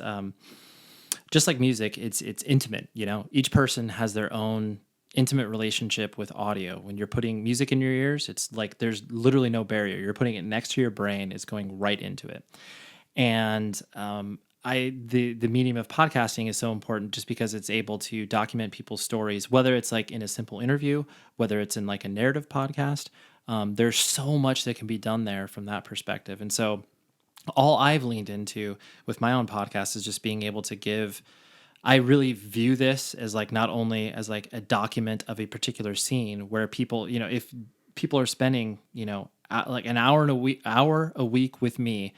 just like music, it's intimate, you know. Each person has their own intimate relationship with audio. When you're putting music in your ears, it's like there's literally no barrier. You're putting it next to your brain, it's going right into it. And the medium of podcasting is so important just because it's able to document people's stories, whether it's like in a simple interview, whether it's in like a narrative podcast. There's so much that can be done there from that perspective. And so all I've leaned into with my own podcast is just being able to give, I really view this as like not only as like a document of a particular scene where people, you know, if people are spending, you know, like an hour a week with me,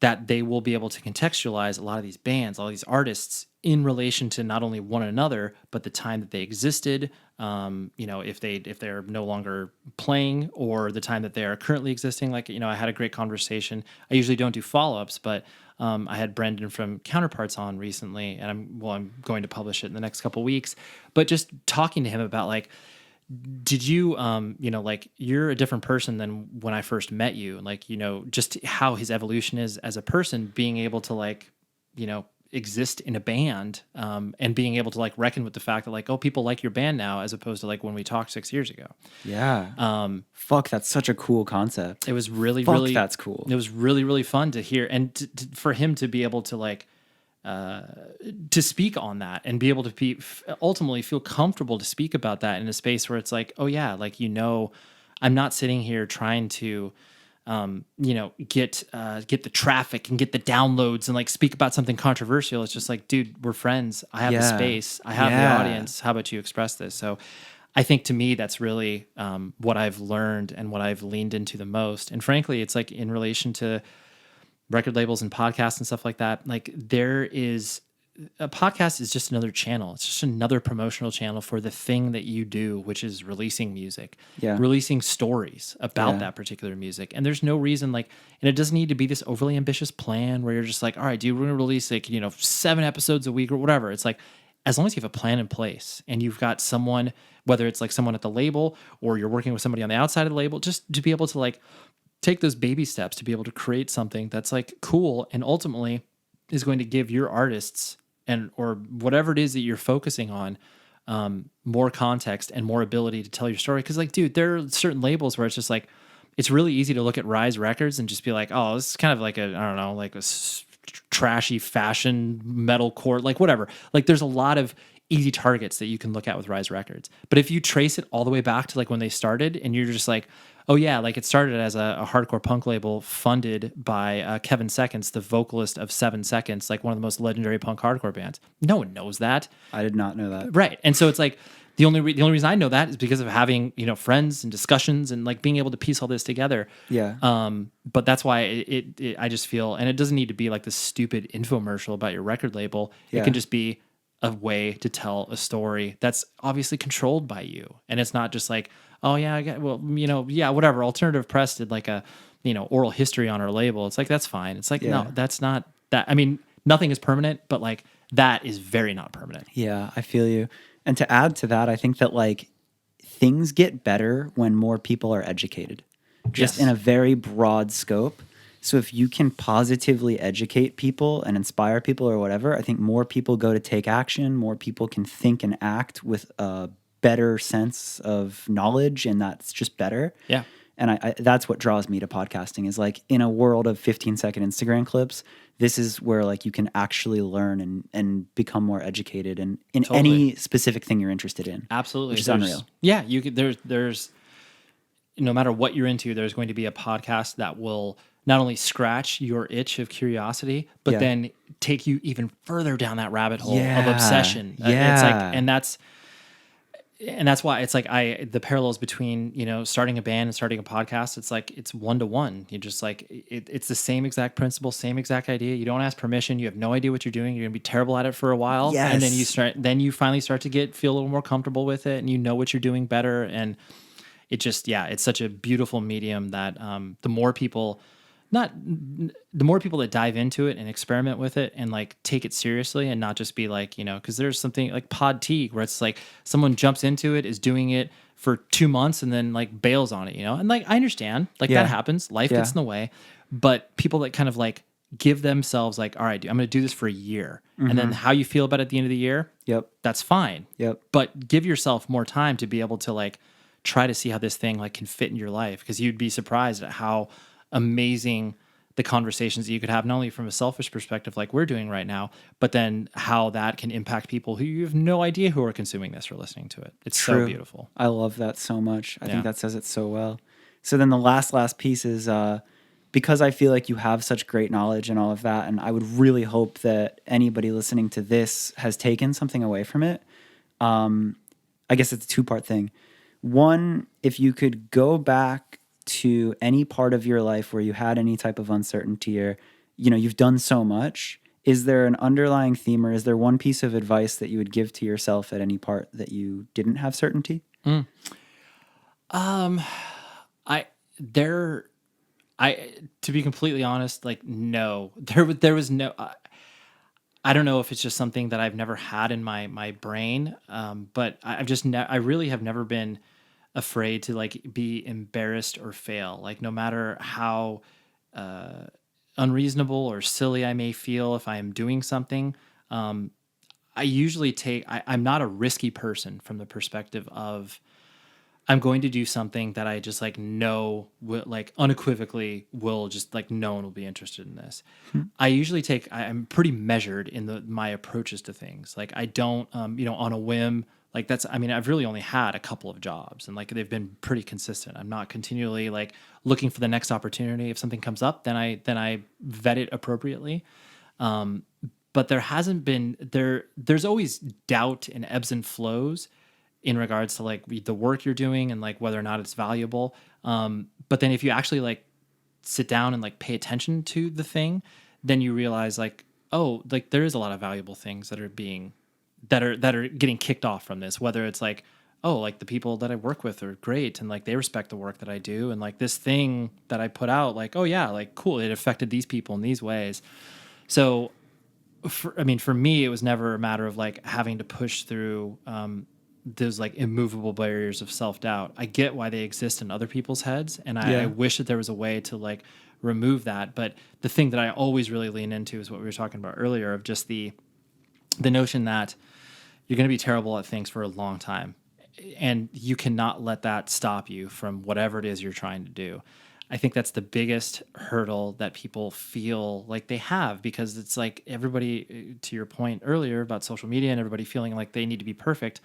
that they will be able to contextualize a lot of these bands, all these artists in relation to not only one another, but the time that they existed. You know, if they're no longer playing or the time that they are currently existing. Like, you know, I had a great conversation. I usually don't do follow-ups, but I had Brendan from Counterparts on recently, and I'm going to publish it in the next couple weeks. But just talking to him about like, did you you know, like you're a different person than when I first met you, and like, you know, just how his evolution is as a person, being able to like, you know, exist in a band, and being able to like reckon with the fact that like, oh, people like your band now as opposed to like when we talked 6 years ago. Fuck, that's such a cool concept. It was really that's cool. It was really fun to hear, and for him to be able to like to speak on that and be able to ultimately feel comfortable to speak about that in a space where it's like, oh yeah, like, you know, I'm not sitting here trying to, you know, get the traffic and get the downloads and like speak about something controversial. It's just like, dude, we're friends. I have the space. I have the audience. How about you express this? So I think to me, that's really what I've learned and what I've leaned into the most. And frankly, it's like in relation to record labels and podcasts and stuff like that, like there is a podcast is just another channel. It's just another promotional channel for the thing that you do, which is releasing music, releasing stories about that particular music. And there's no reason like, and it doesn't need to be this overly ambitious plan where you're just like, all right, dude, we're going to release like, you know, 7 episodes a week or whatever. It's like, as long as you have a plan in place and you've got someone, whether it's like someone at the label or you're working with somebody on the outside of the label, just to be able to like take those baby steps to be able to create something that's like cool and ultimately is going to give your artists and or whatever it is that you're focusing on more context and more ability to tell your story. Because like, dude, there are certain labels where it's just like, it's really easy to look at Rise Records and just be like, oh, this is kind of like a, I don't know, like a trashy fashion metalcore, like whatever. Like there's a lot of easy targets that you can look at with Rise Records. But if you trace it all the way back to like when they started and you're just like, oh yeah, like it started as a hardcore punk label funded by Kevin Seconds, the vocalist of 7 Seconds, like one of the most legendary punk hardcore bands. No one knows that. I did not know that. Right. And so it's like the only reason I know that is because of having, you know, friends and discussions and like being able to piece all this together. Yeah. But that's why I just feel, and it doesn't need to be like this stupid infomercial about your record label. It can just be a way to tell a story that's obviously controlled by you. And it's not just like, oh yeah, whatever. Alternative Press did like a, you know, oral history on our label. It's like, that's fine. It's like, no, that's not that. I mean, nothing is permanent, but like that is very not permanent. Yeah, I feel you. And to add to that, I think that like things get better when more people are educated, just in a very broad scope. So if you can positively educate people and inspire people or whatever, I think more people go to take action, more people can think and act with a better sense of knowledge, and that's just better. Yeah. And that's what draws me to podcasting is like in a world of 15-second Instagram clips, this is where like you can actually learn and become more educated in any specific thing you're interested in. Absolutely. Which is unreal. Yeah, you could there's no matter what you're into, there's going to be a podcast that will not only scratch your itch of curiosity, but then take you even further down that rabbit hole of obsession. It's like, and that's why it's like the parallels between, you know, starting a band and starting a podcast, it's like, it's 1-to-1. You just like, it's the same exact principle, same exact idea. You don't ask permission. You have no idea what you're doing. You're going to be terrible at it for a while. Yes. And then you finally start to feel a little more comfortable with it and you know what you're doing better. And it just, it's such a beautiful medium that the more people that dive into it and experiment with it and like take it seriously and not just be like, you know, because there's something like pod tea where it's like someone jumps into it, is doing it for 2 months and then like bails on it, you know? And like, I understand like that happens. Life gets in the way, but people that kind of like give themselves like, all right, I'm going to do this for a year. And then how you feel about it at the end of the year, that's fine. But give yourself more time to be able to like try to see how this thing like can fit in your life. Because you'd be surprised at how amazing the conversations that you could have, not only from a selfish perspective like we're doing right now, but then how that can impact people who you have no idea who are consuming this or listening to it. It's so beautiful. I love that so much. I think that says it so well. So then the last piece is because I feel like you have such great knowledge and all of that, and I would really hope that anybody listening to this has taken something away from it. I guess it's a two-part thing. One, if you could go back to any part of your life where you had any type of uncertainty or, you know, you've done so much, is there an underlying theme or is there one piece of advice that you would give to yourself at any part that you didn't have certainty? To be completely honest, like, no, there was no, I don't know if it's just something that I've never had in my brain. But I've just, I really have never been afraid to like be embarrassed or fail. Like no matter how unreasonable or silly I may feel if I am doing something, I usually I'm not a risky person from the perspective of I'm going to do something that I just like know will like unequivocally will just like no one will be interested in this. I usually I'm pretty measured in my approaches to things. Like I don't, you know, on a whim. Like I've really only had a couple of jobs and like they've been pretty consistent. I'm not continually like looking for the next opportunity. If something comes up, then I vet it appropriately. But there hasn't been there's always doubt and ebbs and flows in regards to like the work you're doing and like whether or not it's valuable. But then if you actually like sit down and like pay attention to the thing, then you realize like, oh, like there is a lot of valuable things that are getting kicked off from this, whether it's like, oh, like the people that I work with are great and like they respect the work that I do. And like this thing that I put out, like, oh yeah, like cool. It affected these people in these ways. So for me, it was never a matter of like having to push through, those like immovable barriers of self-doubt. I get why they exist in other people's heads. And I wish that there was a way to like remove that. But the thing that I always really lean into is what we were talking about earlier of just the notion that you're going to be terrible at things for a long time and you cannot let that stop you from whatever it is you're trying to do. I think that's the biggest hurdle that people feel like they have because it's like everybody, to your point earlier about social media and everybody feeling like they need to be perfect.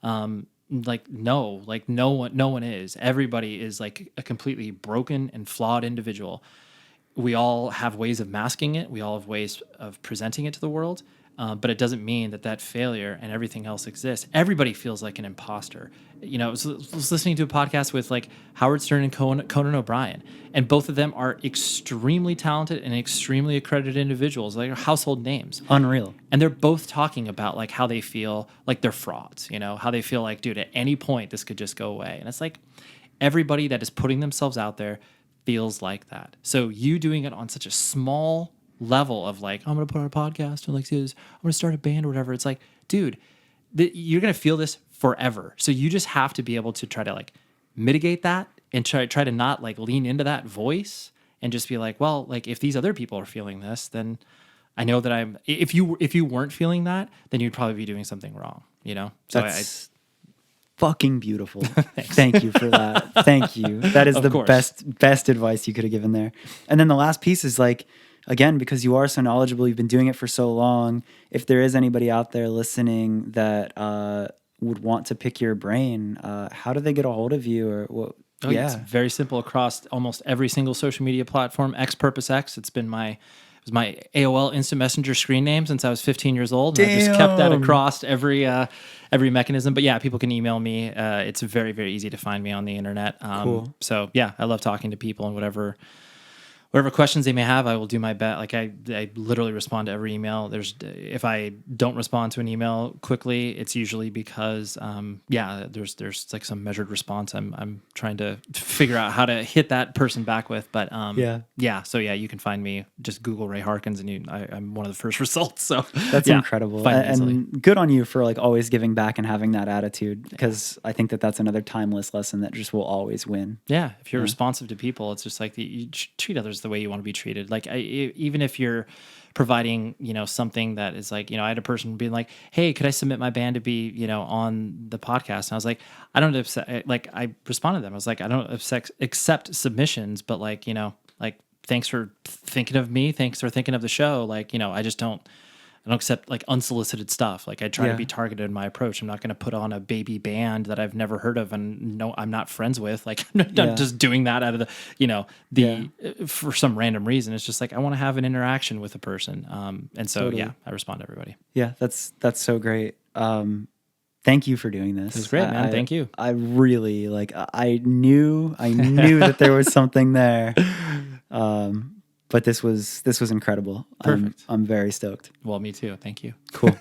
Like no one is. Everybody is like a completely broken and flawed individual. We all have ways of masking it. We all have ways of presenting it to the world. But it doesn't mean that failure and everything else exists. Everybody feels like an imposter. You know, I was listening to a podcast with like Howard Stern and Conan O'Brien, and both of them are extremely talented and extremely accredited individuals, like household names. Unreal. And they're both talking about like how they feel like they're frauds, you know, how they feel like, dude, at any point this could just go away. And it's like everybody that is putting themselves out there feels like that. So you doing it on such a small level of like, I'm going to put on a podcast or like, I'm going to start a band or whatever. It's like, dude, you're going to feel this forever. So you just have to be able to try to like mitigate that and try to not like lean into that voice and just be like, well, like if these other people are feeling this, then I know that if you weren't feeling that, then you'd probably be doing something wrong, you know? So fucking beautiful. Thank you for that. Thank you. That is Of the course. best advice you could have given there. And then the last piece is like, again, because you are so knowledgeable, you've been doing it for so long. If there is anybody out there listening that would want to pick your brain, how do they get a hold of you? Or what? Oh, yeah. It's very simple across almost every single social media platform. XPurposeX. It was my AOL Instant Messenger screen name since I was 15 years old. And I just kept that across every mechanism. But yeah, people can email me. It's very, very easy to find me on the internet. Cool. So yeah, I love talking to people and whatever questions they may have, I will do my best. Like I literally respond to every email. If I don't respond to an email quickly, it's usually because there's like some measured response I'm trying to figure out how to hit that person back with. But so you can find me. Just Google Ray Harkins, and I'm one of the first results. So that's incredible, and good on you for like always giving back and having that attitude. Because I think that's another timeless lesson that just will always win. Yeah, if you're responsive to people, it's just like you treat others the way you want to be treated. Like even if you're providing, something that is like, I had a person being like, "Hey, could I submit my band to be, on the podcast?" And I was like, I responded to them. I was like, I don't accept submissions, but like, thanks for thinking of me. Thanks for thinking of the show. Like, I don't accept like unsolicited stuff. Like I try to be targeted in my approach. I'm not going to put on a baby band that I've never heard of and I'm not friends with. Like I'm not just doing that out of for some random reason. It's just like I want to have an interaction with a person. And so I respond to everybody. Yeah, that's so great. Thank you for doing this. It was great, man. Thank you. I really I knew that there was something there. But this was incredible. Perfect. I'm very stoked. Well, me too. Thank you. Cool.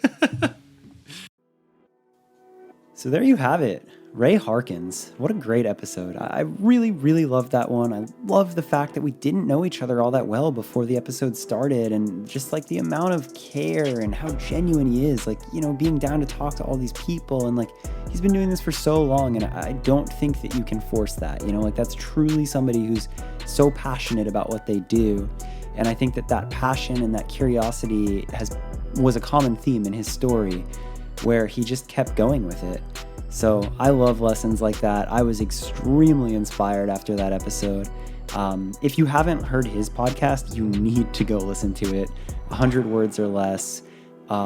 So there you have it. Ray Harkins. What a great episode. I really, really loved that one. I love the fact that we didn't know each other all that well before the episode started, and just like the amount of care and how genuine he is, like, being down to talk to all these people, and like he's been doing this for so long, and I don't think that you can force that, that's truly somebody who's so passionate about what they do. And I think that passion and that curiosity was a common theme in his story, where he just kept going with it. So I love lessons like that. I was extremely inspired after that episode. If you haven't heard his podcast, you need to go listen to it. 100 words or less.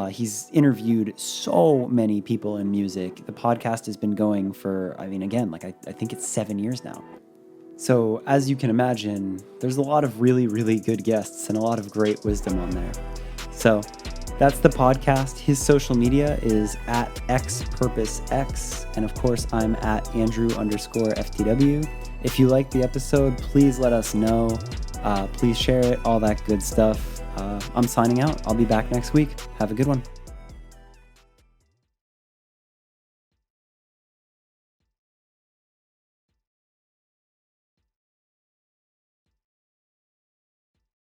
He's interviewed so many people in music. The podcast has been going for, I think it's 7 years now. So as you can imagine, there's a lot of really, really good guests and a lot of great wisdom on there. So that's the podcast. His social media is at XPurposeX. And of course, I'm at Andrew_FTW. If you like the episode, please let us know. Please share it, all that good stuff. I'm signing out. I'll be back next week. Have a good one.